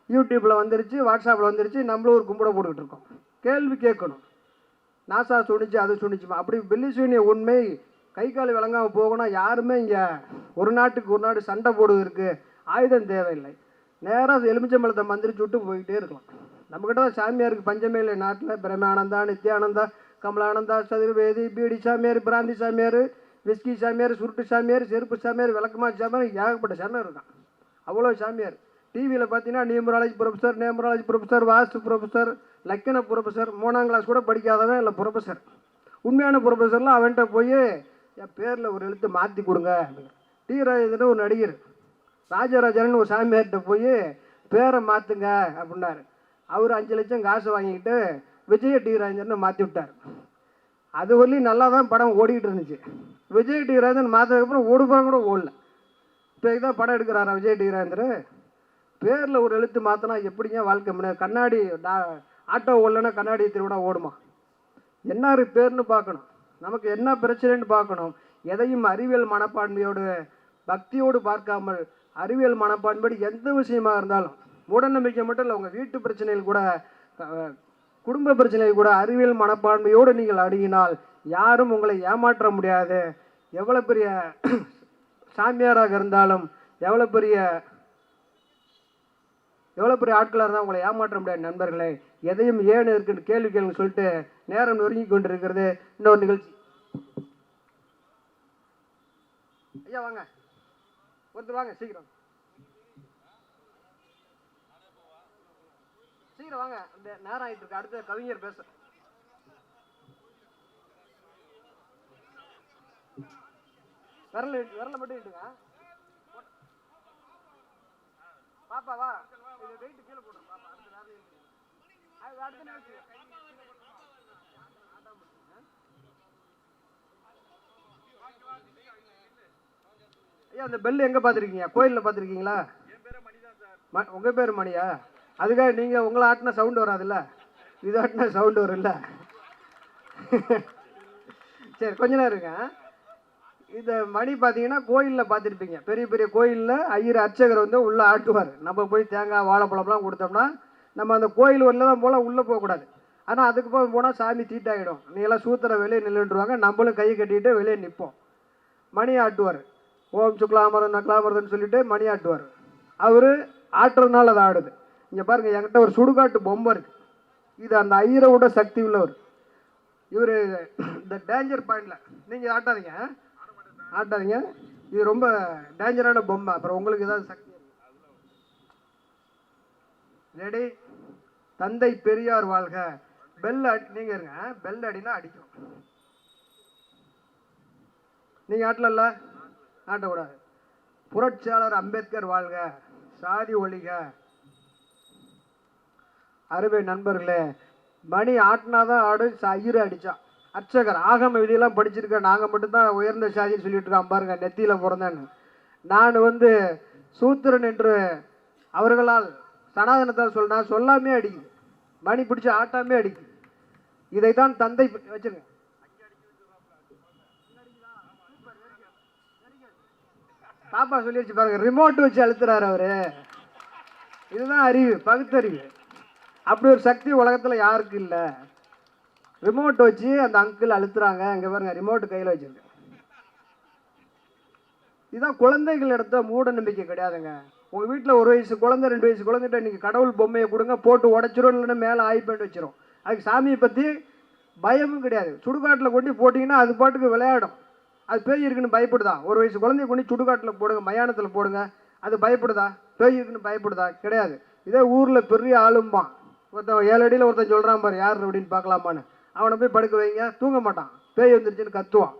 யூடியூப்பில் வந்துருச்சு, வாட்ஸ்அப்பில் வந்துருச்சு, நம்மளும் ஒரு கும்பிட போட்டுக்கிட்டு இருக்கோம். கேள்வி கேட்கணும். நாசா சொன்னிச்சு, அது சொன்னிச்சுமா. அப்படி பில்லி சூனிய உண்மை கை கால் விளங்காமல் போகணும். யாருமே இங்கே ஒரு நாட்டுக்கு ஒரு நாடு சண்டை போடுவதற்கு ஆயுதம் தேவையில்லை. நேராக எலுமிச்சம்பழத்தை மந்திரிச்சு விட்டு போய்கிட்டே இருக்கலாம். நம்மக்கிட்ட தான் சாமியாருக்கு பஞ்சமே இல்லை நாட்டில். பிரமானந்தா, நித்யானந்தா, கமலானந்தா, சதுர்வேதி, பீடி சாமியார், பிராந்தி சாமியார், விஸ்கி சாமியார், சுருட்டு சாமியார், செருப்பு சாமியார், விளக்கமா சாமியார், ஏகப்பட்ட சாமியார் இருக்கான். அவ்வளோ சாமியார். டிவியில் பார்த்தீங்கன்னா நியூமராலஜி ப்ரொஃபஸர், வாஸ்து ப்ரொஃபஸர், லக்கண ப்ரொஃபஸர், 3ஆம் கிளாஸ் கூட படிக்காதவன் இல்லை ப்ரொஃபஸர். உண்மையான ப்ரொஃபஸர்லாம் அவன்கிட்ட போய் என் பேரில் ஒரு எழுத்து மாற்றி கொடுங்க. டி ராஜேந்திரன் ஒரு நடிகர், ராஜராஜன் ஒரு சாமியார்கிட்ட போய் பேரை மாற்றுங்க அப்படின்னாரு. அவர் 5 லட்சம் காசு வாங்கிக்கிட்டு விஜய டி ராஜேந்திரனை மாற்றி விட்டார். அது வரலையும் நல்லா தான் படம் ஓடிக்கிட்டு இருந்துச்சு. விஜய் டி ராஜேந்திரன் மாற்றதுக்கப்புறம் ஓடுபாங்க கூட ஓடல. இப்போ தான் படம் எடுக்கிறாரா விஜய் டி ராஜேந்திரன்? பேரில் ஒரு எழுத்து மாற்றினா எப்படிங்க வாழ்க்கை முடியாது? கண்ணாடி ஆட்டோ ஓடலன்னா கண்ணாடி திருவிழா ஓடுமா? என்னாரு பேர்னு பார்க்கணும், நமக்கு என்ன பிரச்சனைன்னு பார்க்கணும். எதையும் அறிவியல் மனப்பான்மையோடு பக்தியோடு பார்க்காமல் அறிவியல் மனப்பான்மையோடு எந்த விஷயமாக இருந்தாலும், மூடநம்பிக்கை மட்டும் இல்லை, உங்கள் வீட்டு பிரச்சனையில் கூட, குடும்ப பிரச்சனையில் கூட அறிவியல் மனப்பான்மையோடு நீங்கள் அணுகினால் யாரும் உங்களை ஏமாற்ற முடியாது. எவ்வளோ பெரிய சாமியாராக இருந்தாலும், எவ்வளோ பெரிய ஆட்களாக இருந்தால் உங்களை ஏமாற்ற முடியாது. நண்பர்களே, எதையும் ஏன் இருக்குன்னு கேள்வி கேள்வி சொல்லிட்டு நேரம் நொறுங்கி கொண்டு இருக்கிறது. இன்னொரு நிகழ்ச்சி. ஐயா வாங்க, ஒருத்தர் வாங்க, சீக்கிரம் வாங்க. இந்த நேரம் ஆகிட்டு இருக்கு, அடுத்த கவிஞர் பேச. விரல மட்டும் இட்டுங்க. பாப்பா வா, இது வெயிட் கீழே போடு பாப்பா. அடுத்த நேரம் அது அடுத்த நேரம் ஐயா அந்த பெல் எங்க பாத்திருக்கீங்க? கோயில்ல பாத்திருக்கீங்களா? உங்க பேர் மணியா? அதுக்காக நீங்க உங்களை ஆட்டின சவுண்ட் வராதுல்ல, இது ஆட்டின சவுண்ட் வரும்ல. சரி கொஞ்ச நேரம் இருங்க. இந்த மணி பார்த்தீங்கன்னா கோயிலில் பார்த்துருப்பீங்க, பெரிய பெரிய கோயிலில் ஐயர் அர்ச்சகர் வந்து உள்ளே ஆட்டுவார். நம்ம போய் தேங்காய் வாழைப்பழம்லாம் கொடுத்தோம்னா நம்ம அந்த கோயில் வரல தான் போல் உள்ளே போகக்கூடாது. ஆனால் அதுக்கு போனால் சாமி தீட்டாயிடும். நீ எல்லாம் சூத்திர வெளியே நின்றுடுவாங்க, நம்மளும் கை கட்டிட்டு வெளியே நிற்போம். மணி ஆட்டுவார். ஓம் சுக்லாமரன் நக்லாமரதன் சொல்லிட்டு மணி ஆட்டுவார். அவர் ஆட்டுறதுனால அது ஆடுது. இங்கே பாருங்கள், என்கிட்ட ஒரு சுடுகாட்டு பொம்மை இருக்குது. இது அந்த ஐயரோட சக்தி உள்ளவர். இவர் இந்த டேஞ்சர் பாயிண்டில் நீங்கள் ஆட்டாதீங்க, ஆட்டாதீங்க. இது ரொம்ப டேஞ்சரான பொம்மை. அப்புறம் உங்களுக்கு ஏதாவது சக்தி ரெடி. தந்தை பெரியார் வாழ்க. பெல் நீங்கள் இருங்க, பெல் அடினா அடிக்கும். நீங்கள் ஆட்டலல்ல, ஆட்டக்கூடாது. புரட்சியாளர் அம்பேத்கர் வாழ்க. சாதி ஒழிக. அருமை நண்பர்களே, மணி ஆட்டினாதான் ஆடு. ஐயரு அடித்தான். அர்ச்சகர் ஆகம விதியெல்லாம் படிச்சிருக்கேன், நாங்கள் மட்டும்தான் உயர்ந்த சாதின்னு சொல்லிட்டு இருக்கான் பாருங்க, நெத்தியில் பிறந்தேன்னு. நான் வந்து சூத்திரன் என்று அவர்களால் சனாதனத்தால் நான் சொல்லாமே அடிக்குது. மணி பிடிச்சி ஆட்டாமே அடிக்குது. இதைத்தான் தந்தை வச்சிருங்க. பாப்பா சொல்லிடுச்சு பாருங்க, ரிமோட் வச்சு அழுத்துறாரு அவரு. இதுதான் அறிவு, பகுத்தறிவு. அப்படி ஒரு சக்தி உலகத்தில் யாருக்கு இல்லை. ரிமோட் வச்சு அந்த அங்கிள் அழுத்துறாங்க. அங்கே பாருங்க, ரிமோட் கையில் வச்சிருக்கு. இதுதான் குழந்தைகள் எடுத்த மூட நம்பிக்கை கிடையாதுங்க. உங்கள் வீட்டில் 1 வயசு குழந்தை 2 வயசு குழந்தைகிட்ட நீங்கள் கடவுள் பொம்மையை கொடுங்க, போட்டு உடச்சிரும், இல்லைன்னா மேலே ஆயிப்பேண்ட் வச்சிரும். அதுக்கு சாமியை பற்றி பயமும் கிடையாது. சுடுகாட்டில் கொண்டு போட்டிங்கன்னா அது பாட்டுக்கு விளையாடும். அது பேய் இருக்குன்னு பயப்படுதா? 1 வயசு குழந்தைய கொண்டு சுடுகாட்டில் போடுங்க, மயானத்தில் போடுங்க, அது பயப்படுதா? பேய் இருக்குன்னு பயப்படுதா? கிடையாது. இதே ஊரில் பெரிய ஆளும்பான். ஒருத்தன் 7 அடியில் ஒருத்தன் சொல்கிறான் பாரு, யார் அப்படின்னு பார்க்கலாமான்னு. அவனை போய் படுக்க வைங்க, தூங்க மாட்டான், பேய் வந்துருச்சுன்னு கத்துவான்.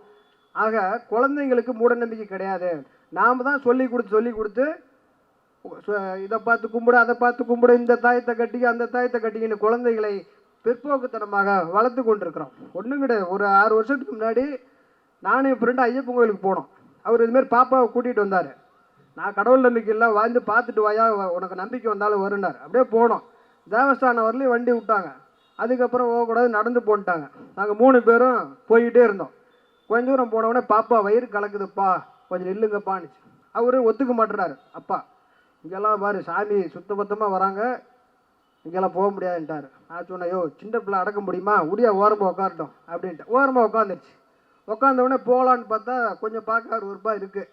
ஆக குழந்தைங்களுக்கு மூட நம்பிக்கை கிடையாது. நாம் தான் சொல்லி கொடுத்து இதை பார்த்து கும்பிடு, அதை பார்த்து கும்பிடு, இந்த தாயத்தை கட்டிக்க, அந்த தாயத்தை கட்டிக்கின்னு குழந்தைகளை பிற்போக்குத்தனமாக வளர்த்து கொண்டிருக்கிறோம். ஒன்றும் கிடையாது. ஒரு 6 வருஷத்துக்கு முன்னாடி நானும் என் ஃப்ரெண்டு ஐயப்பன் கோயிலுக்கு போனோம். அவர் இதுமாரி பாப்பாவை கூட்டிகிட்டு வந்தார். நான் கடவுள் நம்பிக்கை இல்லை, வாழ்ந்து பார்த்துட்டு வாயா, உனக்கு நம்பிக்கை வந்தாலும் வருண்டார். அப்படியே போனோம். தேவஸ்தானம் வரலையும் வண்டி விட்டாங்க. அதுக்கப்புறம் போகக்கூடாது, நடந்து போன்ட்டாங்க. நாங்கள் 3 பேரும் போய்கிட்டே இருந்தோம். கொஞ்ச தூரம் போனவுடனே பாப்பா வயிறு கலக்குதுப்பா, கொஞ்சம் நில்லுங்கப்பான்னுச்சு. அவர் ஒத்துக்க மாட்டுறாரு. அப்பா இங்கெல்லாம் பாரு, சாமி சுத்தபத்தமாக வராங்க, இங்கெல்லாம் போக முடியாதுன்ட்டார். நான் சொன்னேன், யோ சின்ன பிள்ளை அடக்க முடியுமா, உடியா ஓரமாக உட்காரட்டும் அப்படின்ட்டு. ஓரமாக உட்காந்துருச்சு. உட்காந்தவுடனே போகலான்னு பார்த்தா கொஞ்சம் பார்க்க 60 ரூபாய் இருக்குது.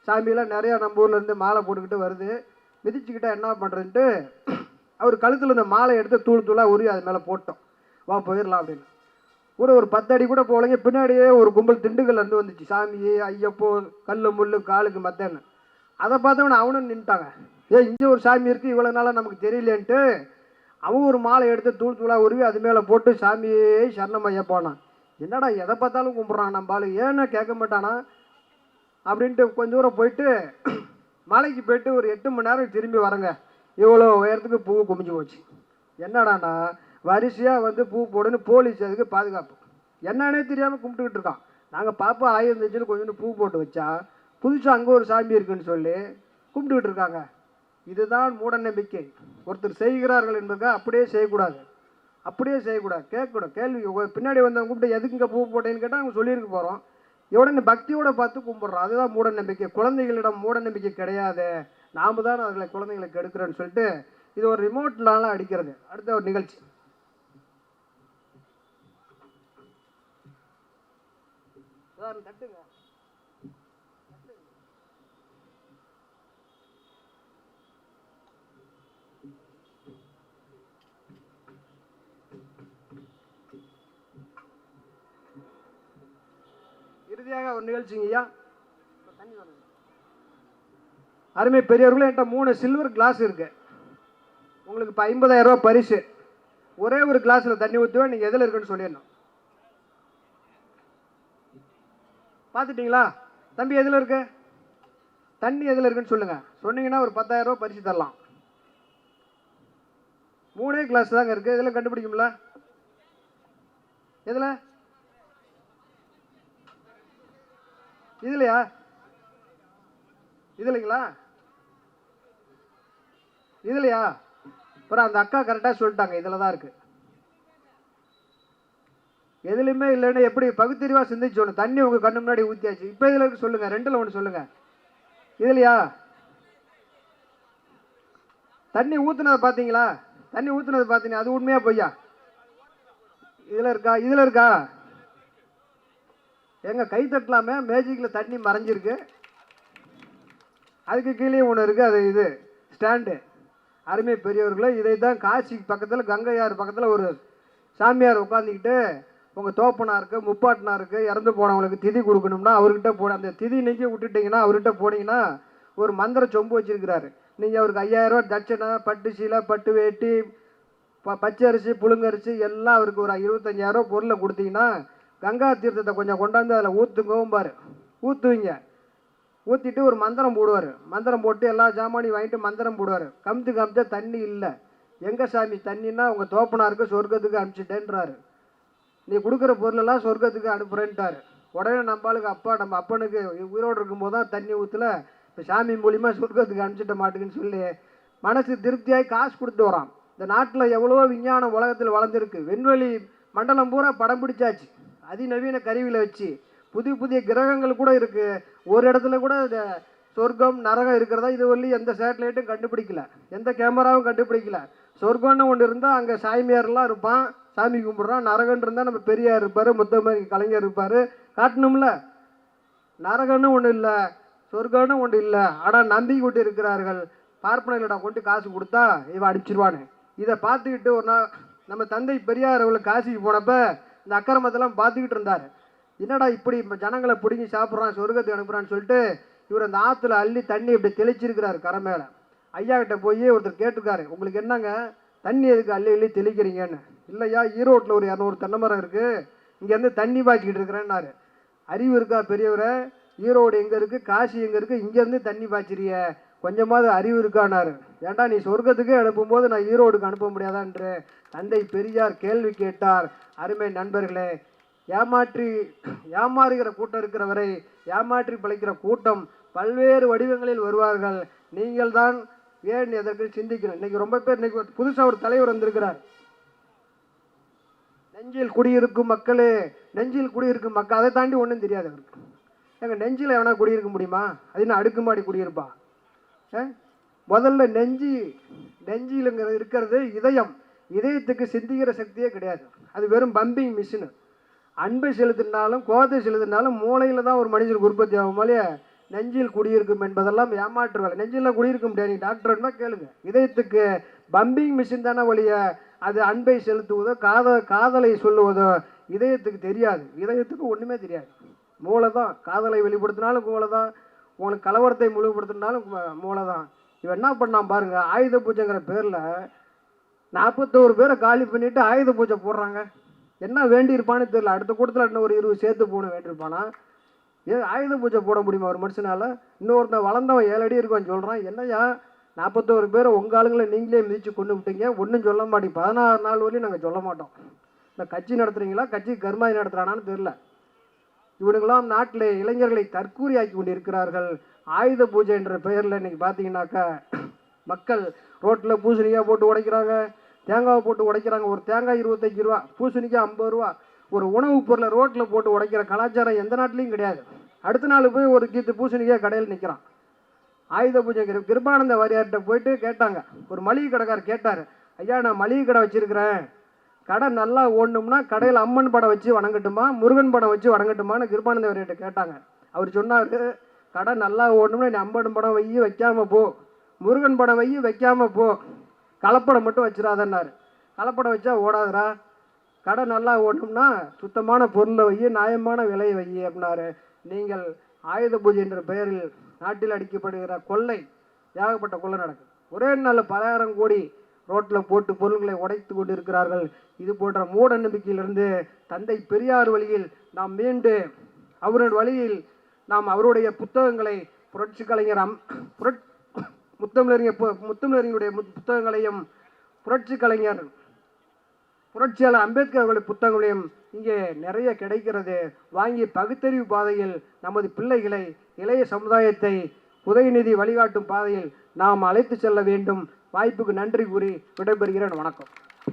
சாமியெல்லாம் நிறையா நம்ம ஊர்லேருந்து மாலை போட்டுக்கிட்டு வருது. மிதிச்சுக்கிட்டா என்ன பண்ணுறேன்ட்டு அவர் கழுத்தில் இந்த மாலை எடுத்து தூள் தூளாக உருவி அது மேலே போட்டோம். வா போயிடலாம் அப்படின்னு. ஒரு 10 அடி கூட போகலைங்க, பின்னாடியே ஒரு கும்பல் திண்டுக்கல்லேருந்து வந்துச்சு. சாமியே ஐயப்போ கல் முள்ளு காலுக்கு மத்தேன்னு. அதை பார்த்தவன அவனும் நின்ட்டாங்க. இங்கே ஒரு சாமி இருக்குது, இவ்வளோ நாளாக நமக்கு தெரியலேன்ட்டு அவன் ஒரு மாலை எடுத்து தூள் தூளாக உருவி அது மேலே போட்டு சாமியே சரணம் ஐயா போனான். என்னடா எதை பார்த்தாலும் கும்பிட்றான் நம்ம ஆளு, ஏன்னா கேட்க மாட்டானா அப்படின்ட்டு கொஞ்சம் தூரம் போயிட்டு மலைக்கு போயிட்டு ஒரு 8 மணி நேரம் திரும்பி வரங்க. இவ்வளோ உயரத்துக்கு பூ குமிஞ்சு போச்சு. என்னடானா வரிசையாக வந்து பூ போடுன்னு போலீஸ் அதுக்கு பாதுகாப்பு. என்னன்னே தெரியாமல் கும்பிட்டுக்கிட்டு இருக்கான். நாங்கள் பாப்பா ஆயிருந்துச்சுன்னு கொஞ்சோண்டு பூ போட்டு வச்சா புதுசாக அங்கே ஒரு சாமி இருக்குன்னு சொல்லி கும்பிட்டுக்கிட்டு இருக்காங்க. இதுதான் மூட நம்பிக்கை. ஒருத்தர் செய்கிறார்கள் என்பதுக்கா அப்படியே செய்யக்கூடாது, அப்படியே செய்யக்கூடாது, கேட்கக்கூடாது. கேள்வி பின்னாடி வந்தவங்க கூப்பிட்டு எதுக்குங்க பூ போட்டேன்னு கேட்டால் அவங்க சொல்லியிருக்க போகிறோம். எவ்வளோ பக்தியோட பார்த்து கும்பிட்றோம். அதுதான் மூட நம்பிக்கை. குழந்தைகளிடம் மூட நம்பிக்கை கிடையாது. நாம் தான் அதில் குழந்தைங்களை கெடுக்கிறோன்னு சொல்லிட்டு இது ஒரு ரிமோட்லாம் அடிக்கிறது. அடுத்த ஒரு நிகழ்ச்சி. தட்டுங்க. இறுதியாக ஒரு நிகழ்ச்சிங்க ஐயா. அருமை பெரியவர்களே, என்கிட்ட 3 சில்வர் கிளாஸ் இருக்கு. உங்களுக்கு இப்போ 50,000 ரூபாய் பரிசு. ஒரே ஒரு கிளாஸில் தண்ணி ஊற்றுவேன், நீங்கள் எதில் இருக்குன்னு சொல்லிடணும். பார்த்துட்டிங்களா? தம்பி எதில் இருக்கு? தண்ணி எதில் இருக்குன்னு சொல்லுங்க. சொன்னீங்கன்னா ஒரு 10,000 ரூபாய் பரிசு தரலாம். 3 கிளாஸ் தாங்க இருக்கு. இதெல்லாம் கண்டுபிடிக்கும்ல? எதுல? இதுலையா? இதுலைங்களா? இதுலையா? அப்புறம் அந்த அக்கா கரெக்டாக சொல்லிட்டாங்க, இதில் தான் இருக்கு. எதுலையுமே இல்லைன்னு எப்படி பகுத்தறிவாக சிந்திச்சோன்னு? தண்ணி உங்கள் கண்ணு முன்னாடி ஊற்றியாச்சு. இப்போ இதில் இருக்கு சொல்லுங்க. 2ல் 1 சொல்லுங்க. இதுலையா? தண்ணி ஊற்றுனதை பார்த்தீங்களா? தண்ணி ஊற்றுனது பார்த்தீங்கன்னா அது உண்மையா பொய்யா? இதில் இருக்கா? இதில் இருக்கா? எங்க கை தட்டலாமே, மேஜிக்கில் தண்ணி மறைஞ்சிருக்கு. அதுக்கு கீழே ஒன்று இருக்குது, அது இது ஸ்டாண்டு. அருமை பெரியவர்களே, இதை தான் காசி பக்கத்தில் கங்கையார் பக்கத்தில் ஒரு சாமியார் உட்காந்துக்கிட்டு உங்கள் தோப்பனாருக்கு முப்பாட்டனாருக்கு இறந்து போனவங்களுக்கு திதி கொடுக்கணும்னா அவர்கிட்ட அந்த திதி நீங்கள் விட்டுட்டிங்கன்னா அவர்கிட்ட போனீங்கன்னா ஒரு மந்திர சொம்பு வச்சிருக்கிறாரு. நீங்கள் அவருக்கு 5,000 ரூபா தட்சணை, பட்டு சீலை, பட்டு வேட்டி, பச்சரிசி, புழுங்கரிசி எல்லாம் அவருக்கு ஒரு 25,000 ரூபா பொருளை கொடுத்தீங்கன்னா கங்கா தீர்த்தத்தை கொஞ்சம் கொண்டாந்து அதில் ஊற்றுங்கவும் பாரு. ஊற்றுவீங்க. ஊற்றிட்டு ஒரு மந்திரம் போடுவார். மந்திரம் போட்டு எல்லா ஜாமானையும் வாங்கிட்டு மந்திரம் போடுவார். கமிச்சா தண்ணி இல்லை. எங்கே சாமி தண்ணின்னா உங்கள் தோப்பனாருக்கு சொர்க்கத்துக்கு அனுப்பிச்சிட்டேன்றாரு. நீ கொடுக்குற பொருளெல்லாம் சொர்க்கத்துக்கு அனுப்புகிறேன்ட்டார். உடனே நம்மளுக்கு நம்ம அப்பனுக்கு உயிரோடு இருக்கும்போது தான் தண்ணி ஊற்றல, இப்போ சாமி மூலிமா சொர்க்கத்துக்கு அனுப்பிச்சிட்ட மாட்டுக்குன்னு சொல்லி மனசு திருப்தியாகி காசு கொடுத்து வரான். இந்த நாட்டில் எவ்வளவோ விஞ்ஞானம் உலகத்தில் வளர்ந்துருக்கு. விண்வெளி மண்டலம் பூரா படம் பிடிச்சாச்சு. அதிநவீன கருவியில் வச்சு புதிய கிரகங்கள் கூட இருக்குது. ஒரு இடத்துல கூட சொர்க்கம் நரகம் இருக்கிறதா இது வழி எந்த சேட்டலைட்டும் கண்டுபிடிக்கல, எந்த கேமராவும் கண்டுபிடிக்கல. சொர்க்கம்னு ஒன்று இருந்தால் அங்கே சாமியாரெலாம் இருப்பான், சாமி கும்பிட்றான். நரகன் இருந்தால் நம்ம பெரியார் இருப்பார், முத்தமிழ் கலைஞர் இருப்பார், காட்டணும்ல. நரகன்னு ஒன்று இல்லை, சொர்க்கம்னு ஒன்று இல்லை. ஆனால் நம்பி கொண்டு இருக்கிறார்கள். பார்ப்பனர்களிடம் கொண்டு காசு கொடுத்தா இவன் அடிச்சிருவானு. இதை பார்த்துக்கிட்டு ஒரு நாள் நம்ம தந்தை பெரியார் அவளுக்கு காசிக்கு போனப்போ இந்த அக்கிரமத்தெல்லாம் பார்த்துக்கிட்டு இருந்தார். என்னடா இப்படி ஜனங்களை பிடிங்கி சாப்பிட்றான், சொர்க்கத்துக்கு அனுப்புறான்னு சொல்லிட்டு இவர் அந்த ஆற்றுல அள்ளி தண்ணி இப்படி தெளிச்சிருக்கிறார் கரை மேலே. ஐயா கிட்ட போய் ஒருத்தர் கேட்டிருக்காரு, உங்களுக்கு என்னங்க தண்ணி எதுக்கு அள்ளி அள்ளி தெளிக்கிறீங்கன்னு. இல்லையா, ஈரோட்டில் ஒரு 200 தென்னை மரம் இருக்குது, இங்கேருந்து தண்ணி பாய்ச்சிக்கிட்டு இருக்கிறேன்னாரு. அறிவு இருக்கா பெரியவரை? ஈரோடு எங்கே இருக்குது, காசி எங்கே இருக்குது, இங்கேருந்து தண்ணி பாய்ச்சிறிய, கொஞ்சமாவது அறிவு இருக்கானாரு. ஏன்டா நீ சொர்க்கத்துக்கே அனுப்பும்போது நான் ஈரோடுக்கு அனுப்ப முடியாதான்று தந்தை பெரியார் கேள்வி கேட்டார். அருமை நண்பர்களே, ஏமாறுகிற கூட்டம் இருக்கிறவரை ஏமாற்றி பிழைக்கிற கூட்டம் பல்வேறு வடிவங்களில் வருவார்கள். நீங்கள் தான் ஏன் எதற்கு சிந்திக்கணும். இன்னைக்கு ரொம்ப பேர், இன்னைக்கு புதுசாக ஒரு தலைவர் வந்திருக்கிறார். நெஞ்சில் குடியிருக்கும் மக்களே, நெஞ்சில் குடியிருக்கும் மக்கள். அதை தாண்டி ஒன்றும் தெரியாது அவருக்கு. எங்கள் நெஞ்சில் எவனா குடியிருக்க முடியுமா? அது என்ன அடுக்குமாடி குடியிருப்பா? முதல்ல நெஞ்சில் இருக்கிறது இதயம். இதயத்துக்கு சிந்திக்கிற சக்தியே கிடையாது. அது வெறும் பம்பிங் மிஷினு. அன்பை செலுத்தினாலும் கோபத்தை செலுத்தினாலும் மூளையில் தான் ஒரு மனிதனுக்கு உற்பத்தி ஆகும். இல்லையா, நெஞ்சில் குடியிருக்கும் என்பதெல்லாம் ஏமாற்று வேலை. நெஞ்சில் குடியிருக்க முடியாது. நீங்கள் டாக்டர்னா கேளுங்க. இதயத்துக்கு பம்பிங் மிஷின் தானே வழிய அது அன்பை செலுத்துவதோ காதலை சொல்லுவதோ இதயத்துக்கு தெரியாது. இதயத்துக்கு ஒன்றுமே தெரியாது. மூளை தான். காதலை வெளிப்படுத்தினாலும் மூளை தான், உங்களுக்கு கலவரத்தை முழுப்படுத்தினாலும் மூளை தான். இவன் என்ன பண்ணான் பாருங்க, ஆயுத பூஜைங்கிற பேரில் 41 பேரை காலி பண்ணிட்டு ஆயுத பூஜை போடுறாங்க. என்ன வேண்டியிருப்பான்னு தெரியல. அடுத்த கூட்டத்தில் இன்னும் ஒரு 20 சேர்த்து போன வேண்டியிருப்பானா? ஆயுத பூஜை போட முடியுமா ஒரு மனுஷனால? இன்னொருத்தன் வளர்ந்தவன் 7 அடி இருக்குன்னு சொல்கிறான். என்னையா 41 பேரை உங்கள் ஆளுங்களை நீங்களே மிதித்து கொண்டு விட்டீங்க, ஒன்றும் சொல்ல மாட்டீங்க. 16 நாள் வரையும் நாங்கள் சொல்ல மாட்டோம். இந்த கட்சி நடத்துகிறீங்களா, கட்சி கர்மாதி நடத்துகிறானான்னு தெரில. இவனுங்களாம் நாட்டில் இளைஞர்களை தற்கூரி ஆக்கி கொண்டு இருக்கிறார்கள். ஆயுத பூஜை என்ற பெயரில் இன்றைக்கி பார்த்தீங்கன்னாக்கா மக்கள் ரோட்டில் பூசணிக்காய் போட்டு உடைக்கிறாங்க, தேங்காவை போட்டு உடைக்கிறாங்க. ஒரு தேங்காய் 25 ரூபா, பூசணிக்காய் 50 ரூபா. ஒரு உணவுப் பொருளை ரோட்டில் போட்டு உடைக்கிற கலாச்சாரம் எந்த நாட்டிலையும் கிடையாது. அடுத்த நாள் போய் ஒரு கீத்து பூசணிக்காய் கடையில் நிற்கிறான். ஆயுத பூஜை கிருபானந்த வாரியார்கிட்ட போயிட்டு கேட்டாங்க. ஒரு மளிகை கடைக்காரர் கேட்டார், ஐயா நான் மளிகை கடை வச்சுருக்கிறேன், கடை நல்லா ஓடணும்னா கடையில் அம்மன் படம் வச்சு வணங்கட்டுமா, முருகன் படம் வச்சு வணங்கட்டுமான்னு கிருபானந்த வாரியார்கிட்ட கேட்டாங்க. அவர் சொன்னார், கடை நல்லா ஓடணும்னா நீ அம்மன் படம் வைக்காமல் போ, முருகன் படம் வைக்காமல் போ, கலப்படம் மட்டும் வச்சிடாதன்னாரு. கலப்படம் வச்சா ஓடாதுரா, கடை நல்லா ஓடணும்னா சுத்தமான பொருளை நியாயமான விலையை அப்படின்னாரு. நீங்கள் ஆயுத பூஜை என்ற பெயரில் நாட்டில் அடிக்கப்படுகிற கொள்ளை, ஏகப்பட்ட கொள்ளை நடக்குது. ஒரே நாளில் 10,000 கோடி ரோட்டில் போட்டு பொருள்களை உடைத்து கொண்டு இருக்கிறார்கள். இது போன்ற மூட நம்பிக்கையிலிருந்து தந்தை பெரியார் வழியில் நாம் மீண்டு அவருடைய வழியில் நாம் அவருடைய புத்தகங்களை புரட்சி கலைஞர் முத்தமிழறிஞருடைய புத்தகங்களையும் புரட்சி கலைஞர் புரட்சியாளர் அம்பேத்கர் அவர்களுடைய புத்தகங்களையும் இங்கே நிறைய கிடைக்கிறது. வாங்கி பகுத்தறிவு பாதையில் நமது பிள்ளைகளை, இளைய சமுதாயத்தை உதயநிதி வழிகாட்டும் பாதையில் நாம் அழைத்து செல்ல வேண்டும். வாய்ப்புக்கு நன்றி கூறி விடைபெறுகிறேன். வணக்கம்.